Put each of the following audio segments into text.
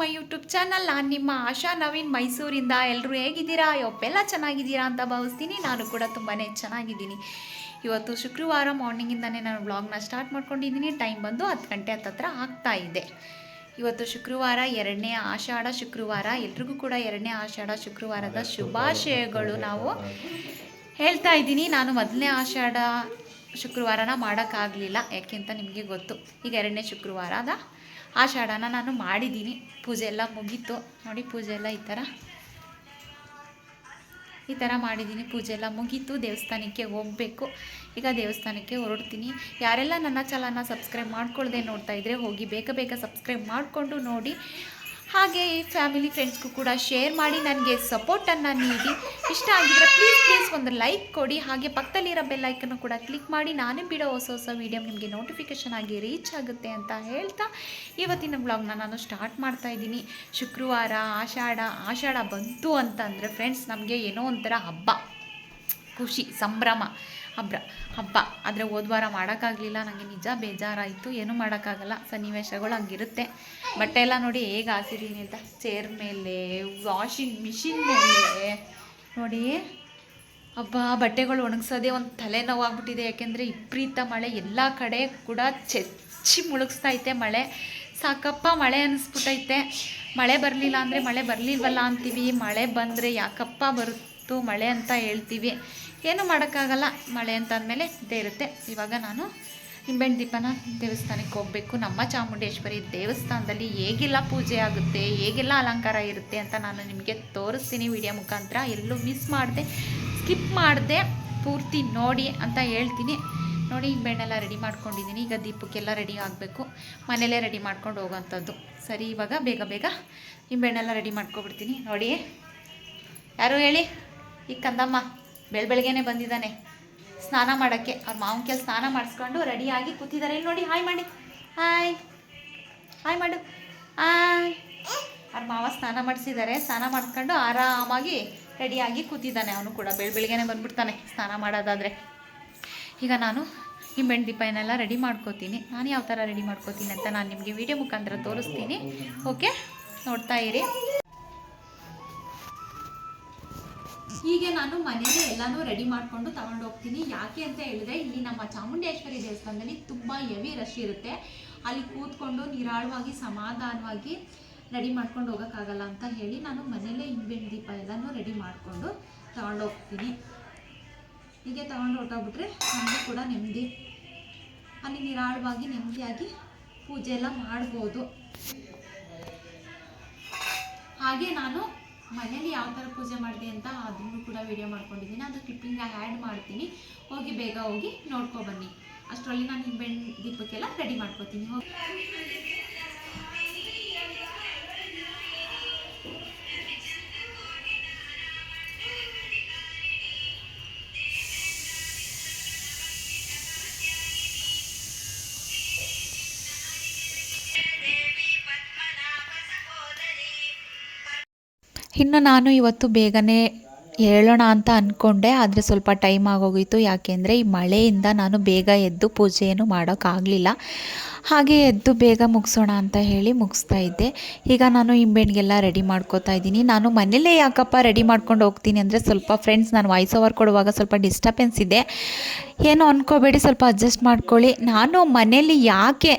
My YouTube channel. ನಾನು ನಿಮ್ಮ ಆಶಾ ನವೀನ್ ಮೈಸೂರಿಂದ. ಎಲ್ಲರೂ ಹೇಗಿದ್ದೀರಾ? ಯೊಬ್ಬೆಲ್ಲ ಚೆನ್ನಾಗಿದ್ದೀರಾ ಅಂತ ಭಾವಿಸ್ತೀನಿ. ನಾನು ಕೂಡ ತುಂಬಾ ಚೆನ್ನಾಗಿದ್ದೀನಿ. ಇವತ್ತು ಶುಕ್ರವಾರ ಮಾರ್ನಿಂಗಿಂದನೇ ನಾನು ವ್ಲಾಗ್ನ ಸ್ಟಾರ್ಟ್ ಮಾಡ್ಕೊಂಡಿದ್ದೀನಿ. ಟೈಮ್ ಬಂದು 10 ಗಂಟೆ ಹತ್ತತ್ರ ಆಗ್ತಾ ಇದೆ. ಇವತ್ತು ಶುಕ್ರವಾರ, 2ನೇ ಆಷಾಢ ಶುಕ್ರವಾರ. ಎಲ್ರಿಗೂ ಕೂಡ 2ನೇ ಆಷಾಢ ಶುಕ್ರವಾರದ ಶುಭಾಶಯಗಳು ನಾವು ಹೇಳ್ತಾ ಇದ್ದೀನಿ. ನಾನು 1ನೇ ಆಷಾಢ ಶುಕ್ರವಾರನ ಮಾಡೋಕ್ಕಾಗಲಿಲ್ಲ, ಯಾಕೆಂತ ನಿಮಗೆ ಗೊತ್ತು. ಈಗ 2ನೇ ಶುಕ್ರವಾರದ ಆಷಾಢನ ನಾನು ಮಾಡಿದ್ದೀನಿ. ಪೂಜೆ ಎಲ್ಲ ಮುಗೀತು ನೋಡಿ. ಪೂಜೆ ಎಲ್ಲ ಈ ಥರ ಮಾಡಿದ್ದೀನಿ. ಪೂಜೆ ಎಲ್ಲ ಮುಗೀತು. ದೇವಸ್ಥಾನಕ್ಕೆ ಹೋಗಬೇಕು. ಈಗ ದೇವಸ್ಥಾನಕ್ಕೆ ಹೊರಡ್ತೀನಿ. ಯಾರೆಲ್ಲ ನನ್ನ ಚಾನಲ್ನ ಸಬ್ಸ್ಕ್ರೈಬ್ ಮಾಡ್ಕೊಳ್ಳದೆ ನೋಡ್ತಾ ಇದ್ದರೆ ಹೋಗಿ ಬೇಗ ಸಬ್ಸ್ಕ್ರೈಬ್ ಮಾಡಿಕೊಂಡು ನೋಡಿ. ಹಾಗೆ ಈ ಫ್ಯಾಮಿಲಿ ಫ್ರೆಂಡ್ಸ್ಗೂ ಕೂಡ ಶೇರ್ ಮಾಡಿ ನನಗೆ ಸಪೋರ್ಟನ್ನು ನೀಡಿ. ಇಷ್ಟ ಆಗಿದ್ರೆ ಪ್ಲೀಸ್ ಒಂದು ಲೈಕ್ ಕೊಡಿ. ಹಾಗೆ ಪಕ್ಕದಲ್ಲಿರೋ ಬೆಲ್ ಐಕನ್ನು ಕೂಡ ಕ್ಲಿಕ್ ಮಾಡಿ. ನಾನೇ ಬಿಡೋ ಹೊಸ ವೀಡಿಯೋ ನಿಮಗೆ ನೋಟಿಫಿಕೇಷನ್ ಆಗಿ ರೀಚ್ ಆಗುತ್ತೆ ಅಂತ ಹೇಳ್ತಾ ಇವತ್ತಿನ ಬ್ಲಾಗ್ನ ನಾನು ಸ್ಟಾರ್ಟ್ ಮಾಡ್ತಾ ಇದ್ದೀನಿ. ಶುಕ್ರವಾರ ಆಷಾಢ ಬಂತು ಅಂತಂದರೆ ಫ್ರೆಂಡ್ಸ್ ನಮಗೆ ಏನೋ ಒಂಥರ ಹಬ್ಬ, ಖುಷಿ, ಸಂಭ್ರಮ ಹಬ್ಬ. ಆದರೆ ಹೋದ್ವಾರ ಮಾಡೋಕ್ಕಾಗಲಿಲ್ಲ. ನನಗೆ ನಿಜ ಬೇಜಾರಾಯಿತು. ಏನೂ ಮಾಡೋಕ್ಕಾಗಲ್ಲ, ಸನ್ನಿವೇಶಗಳು ಹಂಗಿರುತ್ತೆ. ಬಟ್ಟೆ ಎಲ್ಲ ನೋಡಿ ಹೇಗೆ ಹಾಕಿದ್ದೀನಿ ಅಂತ, ಚೇರ್ ಮೇಲೆ, ವಾಷಿಂಗ್ ಮಿಷಿನ್ ಮೇಲೆ ನೋಡಿ. ಬಟ್ಟೆಗಳು ಒಣಗಿಸೋದೇ ಒಂದು ತಲೆನೋವಾಗ್ಬಿಟ್ಟಿದೆ. ಯಾಕೆಂದರೆ ವಿಪರೀತ ಮಳೆ, ಎಲ್ಲ ಕಡೆ ಕೂಡ ಚೆಚ್ಚಿ ಮುಳುಗಿಸ್ತೈತೆ ಮಳೆ. ಸಾಕಪ್ಪ ಮಳೆ ಅನ್ನಿಸ್ಬಿಟ್ಟೈತೆ. ಮಳೆ ಬರಲಿಲ್ಲ ಅಂದರೆ ಮಳೆ ಬರಲಿಲ್ವಲ್ಲ ಅಂತೀವಿ. ಮಳೆ ಬಂದರೆ ಯಾಕಪ್ಪ ಬರುತ್ತೋ ಮಳೆ ಅಂತ ಹೇಳ್ತೀವಿ. ಏನೂ ಮಾಡೋಕ್ಕಾಗಲ್ಲ. ಮಳೆ ಅಂತ ಅಂದಮೇಲೆ ಇದ್ದೇ ಇರುತ್ತೆ. ಇವಾಗ ನಾನು ನಿಂಬೆಹಣ್ಣು ದೀಪನ ದೇವಸ್ಥಾನಕ್ಕೆ ಹೋಗಬೇಕು. ನಮ್ಮ ಚಾಮುಂಡೇಶ್ವರಿ ದೇವಸ್ಥಾನದಲ್ಲಿ ಹೇಗೆಲ್ಲ ಪೂಜೆ ಆಗುತ್ತೆ, ಹೇಗೆಲ್ಲ ಅಲಂಕಾರ ಇರುತ್ತೆ ಅಂತ ನಾನು ನಿಮಗೆ ತೋರಿಸ್ತೀನಿ ವಿಡಿಯೋ ಮುಖಾಂತರ. ಎಲ್ಲೂ ಮಿಸ್ ಮಾಡಿದೆ, ಸ್ಕಿಪ್ ಮಾಡಿದೆ, ಪೂರ್ತಿ ನೋಡಿ ಅಂತ ಹೇಳ್ತೀನಿ. ನೋಡಿ, ನಿಂಬೆಹಣ್ಣೆಲ್ಲ ರೆಡಿ ಮಾಡ್ಕೊಂಡಿದ್ದೀನಿ. ಈಗ ದೀಪಕ್ಕೆಲ್ಲ ರೆಡಿ ಆಗಬೇಕು. ಮನೇಲೇ ರೆಡಿ ಮಾಡ್ಕೊಂಡು ಹೋಗೋವಂಥದ್ದು. ಸರಿ, ಇವಾಗ ಬೇಗ ನಿಂಬೆಹಣ್ಣೆಲ್ಲ ರೆಡಿ ಮಾಡ್ಕೊಬಿಡ್ತೀನಿ. ನೋಡಿ, ಯಾರು ಹೇಳಿ? ಈ ಕಂದಮ್ಮ ಬೆಳಗ್ಗೆನೇ ಬಂದಿದ್ದಾನೆ ಸ್ನಾನ ಮಾಡೋಕ್ಕೆ. ಅವ್ರ ಮಾವನ ಕೆಲ ಸ್ನಾನ ಮಾಡಿಸ್ಕೊಂಡು ರೆಡಿಯಾಗಿ ಕೂತಿದ್ದಾರೆ. ಇಲ್ಲಿ ನೋಡಿ, ಹಾಯ್ ಮಾಡಿ, ಹಾಯ್ ಮಾಡು, ಹಾಯ್. ಅವ್ರ ಮಾವ ಸ್ನಾನ ಮಾಡಿಸಿದ್ದಾರೆ. ಸ್ನಾನ ಮಾಡಿಸ್ಕೊಂಡು ಆರಾಮಾಗಿ ರೆಡಿಯಾಗಿ ಕೂತಿದ್ದಾನೆ. ಅವನು ಕೂಡ ಬೆಳಗ್ಗೆನೇ ಬಂದ್ಬಿಡ್ತಾನೆ ಸ್ನಾನ ಮಾಡೋದಾದರೆ. ಈಗ ನಾನು ನಿಂಬೆಹಣ್ಣು ದೀಪನೆಲ್ಲ ರೆಡಿ ಮಾಡ್ಕೋತೀನಿ. ನಾನು ಯಾವ ಥರ ರೆಡಿ ಮಾಡ್ಕೋತೀನಿ ಅಂತ ನಾನು ನಿಮಗೆ ವಿಡಿಯೋ ಮುಖಾಂತರ ತೋರಿಸ್ತೀನಿ. ಓಕೆ, ನೋಡ್ತಾ ಇರಿ. ಹೀಗೆ ನಾನು ಮನೇಲಿ ಎಲ್ಲನೂ ರೆಡಿ ಮಾಡಿಕೊಂಡು ತಗೊಂಡು ಹೋಗ್ತೀನಿ. ಯಾಕೆ ಅಂತ ಹೇಳಿದ್ರೆ, ಇಲ್ಲಿ ನಮ್ಮ ಚಾಮುಂಡೇಶ್ವರಿ ದೇವಸ್ಥಾನದಲ್ಲಿ ತುಂಬ ಹೆವಿ ರಶ್ ಇರುತ್ತೆ. ಅಲ್ಲಿ ಕೂತ್ಕೊಂಡು ನಿರಾಳವಾಗಿ ಸಮಾಧಾನವಾಗಿ ರೆಡಿ ಮಾಡ್ಕೊಂಡು ಹೋಗೋಕ್ಕಾಗಲ್ಲ ಅಂತ ಹೇಳಿ ನಾನು ಮನೇಲೇ ನಿಂಬೆಹಣ್ಣು ದೀಪ ಎಲ್ಲನೂ ರೆಡಿ ಮಾಡಿಕೊಂಡು ತಗೊಂಡೋಗ್ತೀನಿ. ಹೀಗೆ ತಗೊಂಡು ಹೊರಟೋಗ್ಬಿಟ್ರೆ ನಮಗೂ ಕೂಡ ನೆಮ್ಮದಿ. ಅಲ್ಲಿ ನಿರಾಳವಾಗಿ ನೆಮ್ಮದಿಯಾಗಿ ಪೂಜೆ ಎಲ್ಲ ಮಾಡ್ಬೋದು. ಹಾಗೆ ನಾನು ಮನೇಲಿ ಯಾವ ಥರ ಪೂಜೆ ಮಾಡಿದೆ ಅಂತ ಅದನ್ನು ಕೂಡ ವಿಡಿಯೋ ಮಾಡ್ಕೊಂಡಿದ್ದೀನಿ. ಅದು ಕ್ಲಿಪ್ಪಿಂಗ್ ಆ್ಯಡ್ ಮಾಡ್ತೀನಿ. ಬೇಗ ಹೋಗಿ ನೋಡ್ಕೊಬನ್ನಿ. ಅಷ್ಟರಲ್ಲಿ ನಾನು ನಿಂಬೆಹಣ್ಣು ದೀಪಕ್ಕೆಲ್ಲ ರೆಡಿ ಮಾಡ್ಕೊತೀನಿ. ಇನ್ನು ನಾನು ಇವತ್ತು ಬೇಗನೆ ಹೇಳೋಣ ಅಂತ ಅಂದ್ಕೊಂಡೆ, ಆದರೆ ಸ್ವಲ್ಪ ಟೈಮ್ ಆಗೋಗಿತ್ತು. ಯಾಕೆಂದರೆ ಈ ಮಳೆಯಿಂದ ನಾನು ಬೇಗ ಎದ್ದು ಪೂಜೆಯನ್ನು ಮಾಡೋಕ್ಕಾಗಲಿಲ್ಲ. ಹಾಗೆ ಎದ್ದು ಬೇಗ ಮುಗಿಸೋಣ ಅಂತ ಹೇಳಿ ಮುಗಿಸ್ತಾ ಇದ್ದೆ. ಈಗ ನಾನು ನಿಂಬೆಹಣ್ಣಿಗೆಲ್ಲ ರೆಡಿ ಮಾಡ್ಕೋತಾ ಇದ್ದೀನಿ. ನಾನು ಮನೇಲೇ ಯಾಕಪ್ಪ ರೆಡಿ ಮಾಡ್ಕೊಂಡು ಹೋಗ್ತೀನಿ ಅಂದರೆ, ಸ್ವಲ್ಪ ಫ್ರೆಂಡ್ಸ್ ನಾನು ವಾಯ್ಸ್ ಓವರ್ ಕೊಡುವಾಗ ಸ್ವಲ್ಪ ಡಿಸ್ಟರ್ಬೆನ್ಸ್ ಇದೆ, ಏನೋ ಅಂದ್ಕೋಬೇಡಿ, ಸ್ವಲ್ಪ ಅಡ್ಜಸ್ಟ್ ಮಾಡ್ಕೊಳ್ಳಿ. ನಾನು ಮನೇಲಿ ಯಾಕೆ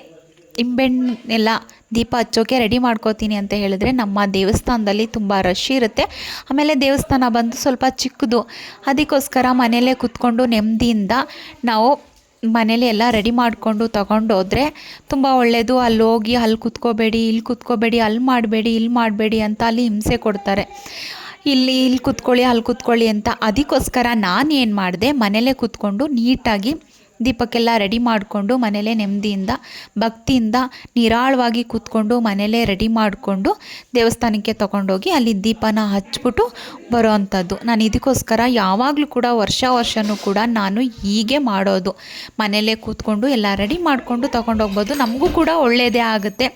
ನಿಂಬೆಹಣ್ಣೆಲ್ಲ ದೀಪ ಹಚ್ಚೋಕೆ ರೆಡಿ ಮಾಡ್ಕೋತೀನಿ ಅಂತ ಹೇಳಿದ್ರೆ, ನಮ್ಮ ದೇವಸ್ಥಾನದಲ್ಲಿ ತುಂಬ ರಶ್ ಇರುತ್ತೆ. ಆಮೇಲೆ ದೇವಸ್ಥಾನ ಬಂದು ಸ್ವಲ್ಪ ಚಿಕ್ಕದು. ಅದಕ್ಕೋಸ್ಕರ ಮನೆಯಲ್ಲೇ ಕೂತ್ಕೊಂಡು ನೆಮ್ಮದಿಯಿಂದ ನಾವು ಮನೇಲಿ ಎಲ್ಲ ರೆಡಿ ಮಾಡಿಕೊಂಡು ತಗೊಂಡೋದ್ರೆ ತುಂಬ ಒಳ್ಳೆಯದು. ಅಲ್ಲಿ ಹೋಗಿ ಅಲ್ಲಿ ಕೂತ್ಕೋಬೇಡಿ, ಇಲ್ಲಿ ಕೂತ್ಕೋಬೇಡಿ, ಅಲ್ಲಿ ಮಾಡಬೇಡಿ ಅಂತ ಅಲ್ಲಿ ಹಿಂಸೆ ಕೊಡ್ತಾರೆ. ಇಲ್ಲಿ ಕೂತ್ಕೊಳ್ಳಿ, ಅಲ್ಲಿ ಕೂತ್ಕೊಳ್ಳಿ ಅಂತ. ಅದಕ್ಕೋಸ್ಕರ ನಾನು ಏನು ಮಾಡಿದೆ, ಮನೇಲೇ ಕೂತ್ಕೊಂಡು ನೀಟಾಗಿ ದೀಪಕ್ಕೆಲ್ಲ ರೆಡಿ ಮಾಡಿಕೊಂಡು ಮನೇಲೇ ನೆಮ್ಮದಿಯಿಂದ ಭಕ್ತಿಯಿಂದ ನಿರಾಳವಾಗಿ ಕೂತ್ಕೊಂಡು ಮನೇಲೇ ರೆಡಿ ಮಾಡಿಕೊಂಡು ದೇವಸ್ಥಾನಕ್ಕೆ ತೊಗೊಂಡೋಗಿ ಅಲ್ಲಿ ದೀಪನ ಹಚ್ಬಿಟ್ಟು ಬರೋ ಅಂಥದ್ದು. ನಾನು ಇದಕ್ಕೋಸ್ಕರ ಯಾವಾಗಲೂ ಕೂಡ ವರ್ಷವೂ ಕೂಡ ನಾನು ಹೀಗೆ ಮಾಡೋದು. ಮನೇಲೇ ಕೂತ್ಕೊಂಡು ಎಲ್ಲ ರೆಡಿ ಮಾಡಿಕೊಂಡು ತೊಗೊಂಡೋಗ್ಬೋದು. ನಮಗೂ ಕೂಡ ಒಳ್ಳೆಯದೇ ಆಗುತ್ತೆ.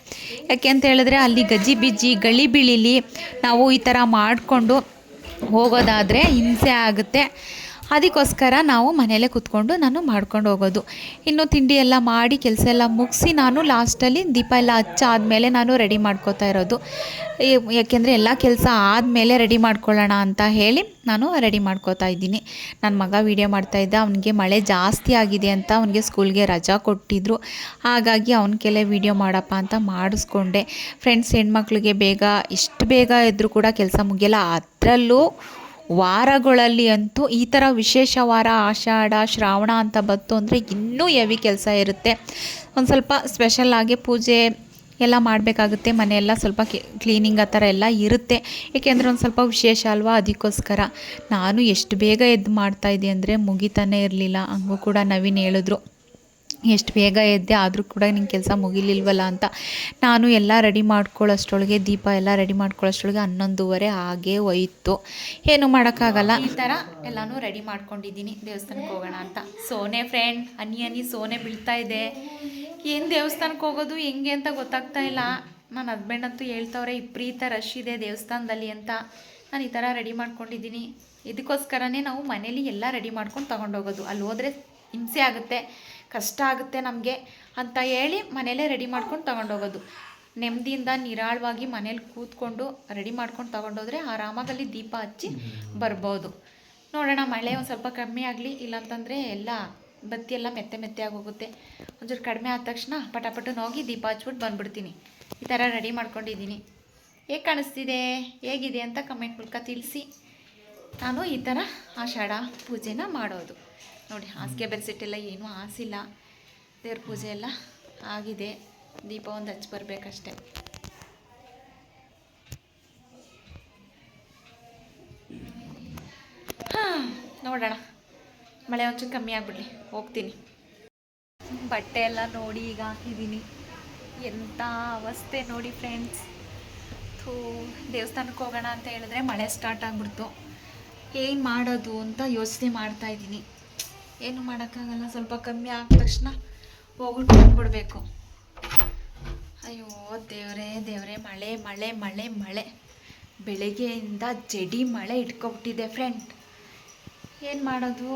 ಯಾಕೆ ಅಂತ ಹೇಳಿದ್ರೆ, ಅಲ್ಲಿ ಗಜಿಬಿಜಿ ಗಳಿ ಬಿಳಿಲಿ ನಾವು ಈ ಥರ ಮಾಡಿಕೊಂಡು ಹೋಗೋದಾದರೆ ಹಿಂಸೆ ಆಗುತ್ತೆ. ಅದಕ್ಕೋಸ್ಕರ ನಾವು ಮನೆಯಲ್ಲೇ ಕೂತ್ಕೊಂಡು ನಾನು ಮಾಡ್ಕೊಂಡು ಹೋಗೋದು. ಇನ್ನು ತಿಂಡಿ ಎಲ್ಲ ಮಾಡಿ ಕೆಲಸ ಎಲ್ಲ ಮುಗಿಸಿ ನಾನು ಲಾಸ್ಟಲ್ಲಿ ದೀಪ ಎಲ್ಲ ಹಚ್ಚಾದ್ಮೇಲೆ ನಾನು ರೆಡಿ ಮಾಡ್ಕೋತಾ ಇರೋದು. ಯಾಕೆಂದರೆ ಎಲ್ಲ ಕೆಲಸ ಆದಮೇಲೆ ರೆಡಿ ಮಾಡ್ಕೊಳ್ಳೋಣ ಅಂತ ಹೇಳಿ ನಾನು ರೆಡಿ ಮಾಡ್ಕೋತಾ ಇದ್ದೀನಿ. ನನ್ನ ಮಗ ವೀಡಿಯೋ ಮಾಡ್ತಾಯಿದ್ದ. ಅವನಿಗೆ ಮಳೆ ಜಾಸ್ತಿ ಆಗಿದೆ ಅಂತ ಅವನಿಗೆ ಸ್ಕೂಲ್ಗೆ ರಜಾ ಕೊಟ್ಟಿದ್ದರು. ಹಾಗಾಗಿ ಅವನ ಕೆಲೆ ವೀಡಿಯೋ ಮಾಡಪ್ಪ ಅಂತ ಮಾಡಿಸ್ಕೊಂಡೆ. ಫ್ರೆಂಡ್ಸ್, ಹೆಣ್ಮಕ್ಳಿಗೆ ಇಷ್ಟು ಬೇಗ ಇದ್ದರೂ ಕೂಡ ಕೆಲಸ ಮುಗಿಯಲ್ಲ. ಅದರಲ್ಲೂ ವಾರಗಳಲ್ಲಿ ಅಂತೂ ಈ ಥರ ವಿಶೇಷ ವಾರ ಆಷಾಢ ಶ್ರಾವಣ ಅಂತ ಬಂತು ಅಂದರೆ ಇನ್ನೂ ಹೆವಿ ಕೆಲಸ ಇರುತ್ತೆ. ಒಂದು ಸ್ವಲ್ಪ ಸ್ಪೆಷಲ್ಲಾಗಿ ಪೂಜೆ ಎಲ್ಲ ಮಾಡಬೇಕಾಗುತ್ತೆ. ಮನೆಯೆಲ್ಲ ಸ್ವಲ್ಪ ಕ್ಲೀನಿಂಗ್ ಆ ಥರ ಎಲ್ಲ ಇರುತ್ತೆ. ಏಕೆಂದರೆ ಒಂದು ಸ್ವಲ್ಪ ವಿಶೇಷ ಅಲ್ವಾ, ಅದಕ್ಕೋಸ್ಕರ ನಾನು ಎಷ್ಟು ಬೇಗ ಎದ್ದು ಮಾಡ್ತಾಯಿದ್ದೆ ಅಂದರೆ ಮುಗಿತಾನೇ ಇರಲಿಲ್ಲ. ಹಂಗೂ ಕೂಡ ನವೀನ್ ಹೇಳಿದ್ರು, ಎಷ್ಟು ಬೇಗ ಎದ್ದೆ ಆದರೂ ಕೂಡ ನಿನ್ನ ಕೆಲಸ ಮುಗಿಲಿಲ್ವಲ್ಲ ಅಂತ. ನಾನು ಎಲ್ಲ ರೆಡಿ ಮಾಡ್ಕೊಳ್ಳೋಷ್ಟರೊಳಗೆ, ದೀಪ ಎಲ್ಲ ರೆಡಿ ಮಾಡ್ಕೊಳ್ಳೋಷ್ಟರೊಳಗೆ 11:30 ಹಾಗೇ ಹೋಯಿತು. ಏನು ಮಾಡೋಕ್ಕಾಗಲ್ಲ. ಈ ಥರ ಎಲ್ಲನೂ ರೆಡಿ ಮಾಡ್ಕೊಂಡಿದ್ದೀನಿ ದೇವಸ್ಥಾನಕ್ಕೆ ಹೋಗೋಣ ಅಂತ. ಸೋನೆ ಫ್ರೆಂಡ್, ಹನಿ ಸೋನೆ ಬೀಳ್ತಾ ಇದೆ. ಏನು ದೇವಸ್ಥಾನಕ್ಕೆ ಹೋಗೋದು ಹೆಂಗೆ ಅಂತ ಗೊತ್ತಾಗ್ತಾ ಇಲ್ಲ. ನನ್ನ ಹಸ್ಬೆಂಡ್ ಅಂತೂ ಹೇಳ್ತವ್ರೆ ವಿಪರೀತ ರಶ್ ಇದೆ ದೇವಸ್ಥಾನದಲ್ಲಿ ಅಂತ. ನಾನು ಈ ಥರ ರೆಡಿ ಮಾಡ್ಕೊಂಡಿದ್ದೀನಿ. ಇದಕ್ಕೋಸ್ಕರನೇ ನಾವು ಮನೇಲಿ ಎಲ್ಲ ರೆಡಿ ಮಾಡ್ಕೊಂಡು ತೊಗೊಂಡೋಗೋದು. ಅಲ್ಲಿ ಹೋದರೆ ಹಿಂಸೆ ಆಗುತ್ತೆ, ಕಷ್ಟ ಆಗುತ್ತೆ ನಮಗೆ ಅಂತ ಹೇಳಿ ಮನೇಲೇ ರೆಡಿ ಮಾಡ್ಕೊಂಡು ತೊಗೊಂಡೋಗೋದು. ನೆಮ್ಮದಿಯಿಂದ ನಿರಾಳವಾಗಿ ಮನೇಲಿ ಕೂತ್ಕೊಂಡು ರೆಡಿ ಮಾಡ್ಕೊಂಡು ತೊಗೊಂಡೋದ್ರೆ ಆರಾಮಾಗಲ್ಲಿ ದೀಪ ಹಚ್ಚಿ ಬರ್ಬೋದು. ನೋಡೋಣ, ಮಳೆ ಒಂದು ಸ್ವಲ್ಪ ಕಮ್ಮಿ ಆಗಲಿ, ಇಲ್ಲಾಂತಂದರೆ ಎಲ್ಲ ಬತ್ತಿ ಎಲ್ಲ ಮೆತ್ತೆ ಆಗೋಗುತ್ತೆ. ಒಂಚೂರು ಕಡಿಮೆ ಆದ ತಕ್ಷಣ ಪಟಾಪಟು ಹೋಗಿ ದೀಪ ಹಚ್ಬಿಟ್ಟು ಬಂದುಬಿಡ್ತೀನಿ. ಈ ಥರ ರೆಡಿ ಮಾಡ್ಕೊಂಡಿದ್ದೀನಿ. ಹೇಗೆ ಕಾಣಿಸ್ತಿದೆ, ಹೇಗಿದೆ ಅಂತ ಕಮೆಂಟ್ ಮೂಲಕ ತಿಳಿಸಿ. ನಾನು ಈ ಥರ ಆಷಾಢ ಪೂಜೆನ ಮಾಡೋದು. ನೋಡಿ, ಹಾಸಿಗೆ ಬೆರೆಸಿಟ್ಟೆಲ್ಲ ಏನೂ ಹಾಸಿಲ್ಲ. ದೇವ್ರ ಪೂಜೆ ಎಲ್ಲ ಆಗಿದೆ. ದೀಪ ಒಂದು ಹಚ್ಚಿ ಬರಬೇಕಷ್ಟೆ. ನೋಡೋಣ, ಮಳೆ ಒಂಚೂರು ಕಮ್ಮಿ ಆಗಿಬಿಡ್ಲಿ, ಹೋಗ್ತೀನಿ. ಬಟ್ಟೆ ಎಲ್ಲ ನೋಡಿ ಈಗ ಹಾಕಿದ್ದೀನಿ. ಎಂಥ ಅವಸ್ಥೆ ನೋಡಿ ಫ್ರೆಂಡ್ಸ್. ದೇವಸ್ಥಾನಕ್ಕೆ ಹೋಗೋಣ ಅಂತ ಹೇಳಿದ್ರೆ ಮಳೆ ಸ್ಟಾರ್ಟ್ ಆಗಿಬಿಡ್ತು. ಏನು ಮಾಡೋದು ಅಂತ ಯೋಚನೆ ಮಾಡ್ತಾಯಿದ್ದೀನಿ. ಏನು ಮಾಡೋಕ್ಕಾಗಲ್ಲ, ಸ್ವಲ್ಪ ಕಮ್ಮಿ ಆದ ತಕ್ಷಣ ಹೋಗ್ಬಿಟ್ಟು ಬಂದ್ಬಿಡ್ಬೇಕು. ಅಯ್ಯೋ ದೇವರೇ, ಮಳೆ ಮಳೆ ಮಳೆ ಮಳೆ ಬೆಳಗ್ಗೆಯಿಂದ ಜಡಿ ಮಳೆ ಇಟ್ಕೊಬಿಟ್ಟಿದೆ ಫ್ರೆಂಡ್. ಏನು ಮಾಡೋದು,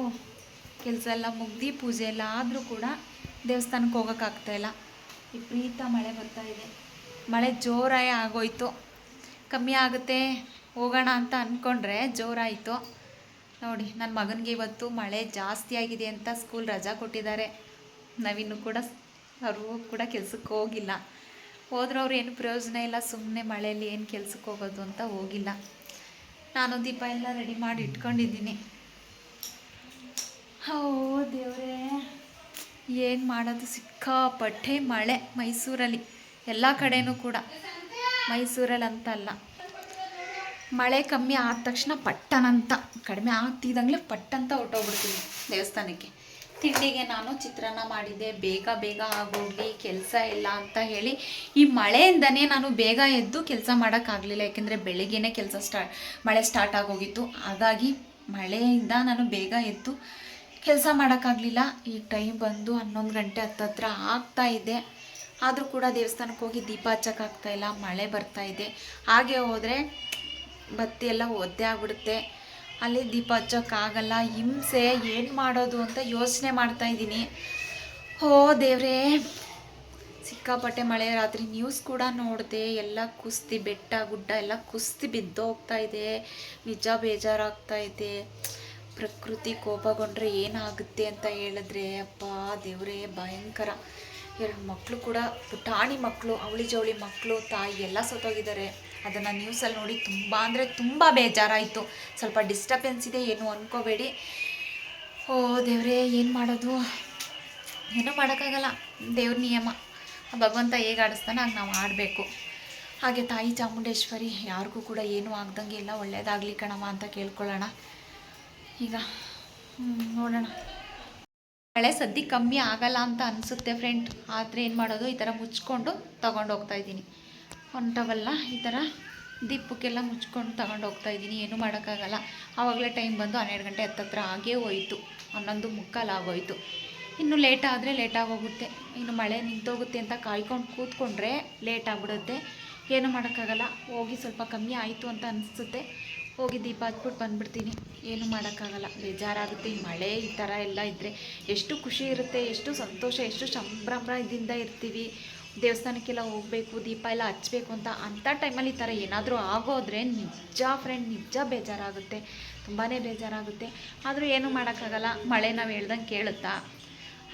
ಕೆಲಸ ಎಲ್ಲ ಮುಗ್ದು ಪೂಜೆ ಎಲ್ಲ ಆದರೂ ಕೂಡ ದೇವಸ್ಥಾನಕ್ಕೆ ಹೋಗೋಕ್ಕಾಗ್ತಾಯಿಲ್ಲ. ವಿಪರೀತ ಮಳೆ ಬರ್ತಾಯಿದೆ. ಮಳೆ ಜೋರಾಗಿ ಆಗೋಯ್ತು. ಕಮ್ಮಿ ಆಗುತ್ತೆ ಹೋಗೋಣ ಅಂತ ಅಂದ್ಕೊಂಡ್ರೆ ಜೋರಾಯಿತು. ನೋಡಿ, ನನ್ನ ಮಗನಿಗೆ ಇವತ್ತು ಮಳೆ ಜಾಸ್ತಿ ಆಗಿದೆ ಅಂತ ಸ್ಕೂಲ್ ರಜಾ ಕೊಟ್ಟಿದ್ದಾರೆ. ನಾವಿನ್ನೂ ಕೂಡ ಅವರು ಕೂಡ ಕೆಲಸಕ್ಕೆ ಹೋಗಿಲ್ಲ. ಹೋದ್ರೆ ಅವ್ರು ಏನು ಪ್ರಯೋಜನ ಇಲ್ಲ, ಸುಮ್ಮನೆ ಮಳೆಯಲ್ಲಿ ಏನು ಕೆಲಸಕ್ಕೆ ಹೋಗೋದು ಅಂತ ಹೋಗಿಲ್ಲ. ನಾನು ದೀಪ ಎಲ್ಲ ರೆಡಿ ಮಾಡಿ ಇಟ್ಕೊಂಡಿದ್ದೀನಿ. ಓ ದೇವರೇ, ಏನು ಮಾಡೋದು, ಸಿಕ್ಕಾಪಟ್ಟೆ ಮಳೆ ಮೈಸೂರಲ್ಲಿ, ಎಲ್ಲ ಕಡೆನೂ ಕೂಡ. ಮೈಸೂರಲ್ಲಿ ಅಂತ ಅಲ್ಲ, ಮಳೆ ಕಮ್ಮಿ ಆದ ತಕ್ಷಣ ಪಟ್ಟನಂತ, ಕಡಿಮೆ ಆಗ್ತಿದ್ದಂಗೆ ಪಟ್ಟಂತ ಹೊಟ್ಟೋಗ್ಬಿಡ್ತೀನಿ ದೇವಸ್ಥಾನಕ್ಕೆ. ತಿಂಡಿಗೆ ನಾನು ಚಿತ್ರಾನ್ನ ಮಾಡಿದ್ದೆ. ಬೇಗ ಆಗೋಗಲಿ ಕೆಲಸ ಇಲ್ಲ ಅಂತ ಹೇಳಿ ಈ ಮಳೆಯಿಂದನೇ ನಾನು ಬೇಗ ಎದ್ದು ಕೆಲಸ ಮಾಡೋಕ್ಕಾಗಲಿಲ್ಲ. ಯಾಕೆಂದರೆ ಬೆಳಗ್ಗೆನೇ ಮಳೆ ಸ್ಟಾರ್ಟ್ ಆಗೋಗಿತ್ತು. ಹಾಗಾಗಿ ಮಳೆಯಿಂದ ನಾನು ಬೇಗ ಎದ್ದು ಕೆಲಸ ಮಾಡೋಕ್ಕಾಗಲಿಲ್ಲ. ಈ ಟೈಮ್ ಬಂದು 11 ಗಂಟೆ ಹತ್ತತ್ರ ಆಗ್ತಾಯಿದೆ. ಆದರೂ ಕೂಡ ದೇವಸ್ಥಾನಕ್ಕೆ ಹೋಗಿ ದೀಪ ಹಚ್ಚೋಕ್ಕಾಗ್ತಾಯಿಲ್ಲ, ಮಳೆ ಬರ್ತಾಯಿದೆ. ಹಾಗೆ ಹೋದರೆ ಬತ್ತಿ ಎಲ್ಲ ಒದ್ದೆ ಆಗ್ಬಿಡುತ್ತೆ. ಅಲ್ಲಿ ದೀಪ ಹಚ್ಚೋಕ್ಕಾಗಲ್ಲ, ಹಿಂಸೆ. ಏನು ಮಾಡೋದು ಅಂತ ಯೋಚನೆ ಮಾಡ್ತಾಯಿದ್ದೀನಿ. ಓ ದೇವರೇ, ಸಿಕ್ಕಾಪಟ್ಟೆ ಮಳೆ. ರಾತ್ರಿ ನ್ಯೂಸ್ ಕೂಡ ನೋಡಿದೆ, ಎಲ್ಲ ಕುಸ್ತಿ, ಬೆಟ್ಟ ಗುಡ್ಡ ಎಲ್ಲ ಕುಸ್ತಿ ಬಿದ್ದೋಗ್ತಾಯಿದೆ. ನಿಜ ಬೇಜಾರಾಗ್ತಾಯಿದೆ. ಪ್ರಕೃತಿ ಕೋಪಗೊಂಡ್ರೆ ಏನಾಗುತ್ತೆ ಅಂತ ಹೇಳಿದ್ರೆ, ಅಪ್ಪ ದೇವರೇ ಭಯಂಕರ. 2 ಮಕ್ಕಳು ಕೂಡ, ಪುಟಾಣಿ ಮಕ್ಕಳು, ಅವಳಿ ಜವಳಿ ಮಕ್ಕಳು, ತಾಯಿ ಎಲ್ಲ ಸತ್ತೋಗಿದ್ದಾರೆ. ಅದನ್ನು ನ್ಯೂಸಲ್ಲಿ ನೋಡಿ ತುಂಬ ಅಂದರೆ ತುಂಬ ಬೇಜಾರಾಯಿತು. ಸ್ವಲ್ಪ ಡಿಸ್ಟರ್ಬೆನ್ಸ್ ಇದೆ, ಏನು ಅಂದ್ಕೋಬೇಡಿ. ಓ ದೇವರೇ, ಏನು ಮಾಡೋದು, ಏನೂ ಮಾಡೋಕ್ಕಾಗಲ್ಲ. ದೇವ್ರ ನಿಯಮ, ಭಗವಂತ ಹೇಗೆ ಆಡಿಸ್ತಾನೆ ಹಾಗೆ ನಾವು ಆಡಬೇಕು. ಹಾಗೆ ತಾಯಿ ಚಾಮುಂಡೇಶ್ವರಿ ಯಾರಿಗೂ ಕೂಡ ಏನೂ ಆಗ್ದಂಗೆ ಎಲ್ಲ ಒಳ್ಳೆಯದಾಗಲಿ ಕಣಮ್ಮ ಅಂತ ಕೇಳ್ಕೊಳ್ಳೋಣ. ಈಗ ನೋಡೋಣ. ಮಳೆ ಸದ್ಯಕ್ಕೆ ಕಮ್ಮಿ ಆಗಲ್ಲ ಅಂತ ಅನಿಸುತ್ತೆ ಫ್ರೆಂಡ್. ಆದರೆ ಏನು ಮಾಡೋದು, ಈ ಥರ ಮುಚ್ಕೊಂಡು ತೊಗೊಂಡು ಹೋಗ್ತಾಯಿದ್ದೀನಿ. ಹೊಂಟವಲ್ಲ, ಈ ಥರ ದೀಪಕ್ಕೆಲ್ಲ ಮುಚ್ಕೊಂಡು ತಗೊಂಡು ಹೋಗ್ತಾಯಿದ್ದೀನಿ. ಏನೂ ಮಾಡೋಕ್ಕಾಗಲ್ಲ. ಆವಾಗಲೇ ಟೈಮ್ ಬಂದು 12 ಗಂಟೆ ಹತ್ತತ್ರ ಆಗೇ ಹೋಯಿತು. 11:45 ಆಗೋಯಿತು. ಇನ್ನು ಲೇಟ್ ಆದರೆ ಲೇಟಾಗೋಗುತ್ತೆ. ಇನ್ನು ಮಳೆ ನಿಂತೋಗುತ್ತೆ ಅಂತ ಕಾಯ್ಕೊಂಡು ಕೂತ್ಕೊಂಡ್ರೆ ಲೇಟ್ ಆಗಿಬಿಡುತ್ತೆ. ಏನೂ ಮಾಡೋಕ್ಕಾಗಲ್ಲ. ಹೋಗಿ ಸ್ವಲ್ಪ ಕಮ್ಮಿ ಆಯಿತು ಅಂತ ಅನಿಸುತ್ತೆ, ಹೋಗಿ ದೀಪ ಹಚ್ಬಿಟ್ಟು ಬಂದುಬಿಡ್ತೀನಿ. ಏನು ಮಾಡೋಕ್ಕಾಗಲ್ಲ, ಬೇಜಾರಾಗುತ್ತೆ. ಈ ಮಳೆ ಈ ಥರ ಎಲ್ಲ ಇದ್ದರೆ ಎಷ್ಟು ಖುಷಿ ಇರುತ್ತೆ, ಎಷ್ಟು ಸಂತೋಷ, ಎಷ್ಟು ಸಂಭ್ರಮದಿಂದ ಇರ್ತೀವಿ. ದೇವಸ್ಥಾನಕ್ಕೆಲ್ಲ ಹೋಗಬೇಕು, ದೀಪ ಎಲ್ಲ ಹಚ್ಚಬೇಕು ಅಂಥ ಟೈಮಲ್ಲಿ ಈ ಥರ ಏನಾದರೂ ಆಗೋದ್ರೆ ನಿಜ ಫ್ರೆಂಡ್, ನಿಜ ಬೇಜಾರಾಗುತ್ತೆ, ತುಂಬಾ ಬೇಜಾರಾಗುತ್ತೆ. ಆದರೂ ಏನೂ ಮಾಡೋಕ್ಕಾಗಲ್ಲ. ಮಳೆ ನಾವು ಹೇಳ್ದಂಗೆ ಕೇಳುತ್ತಾ?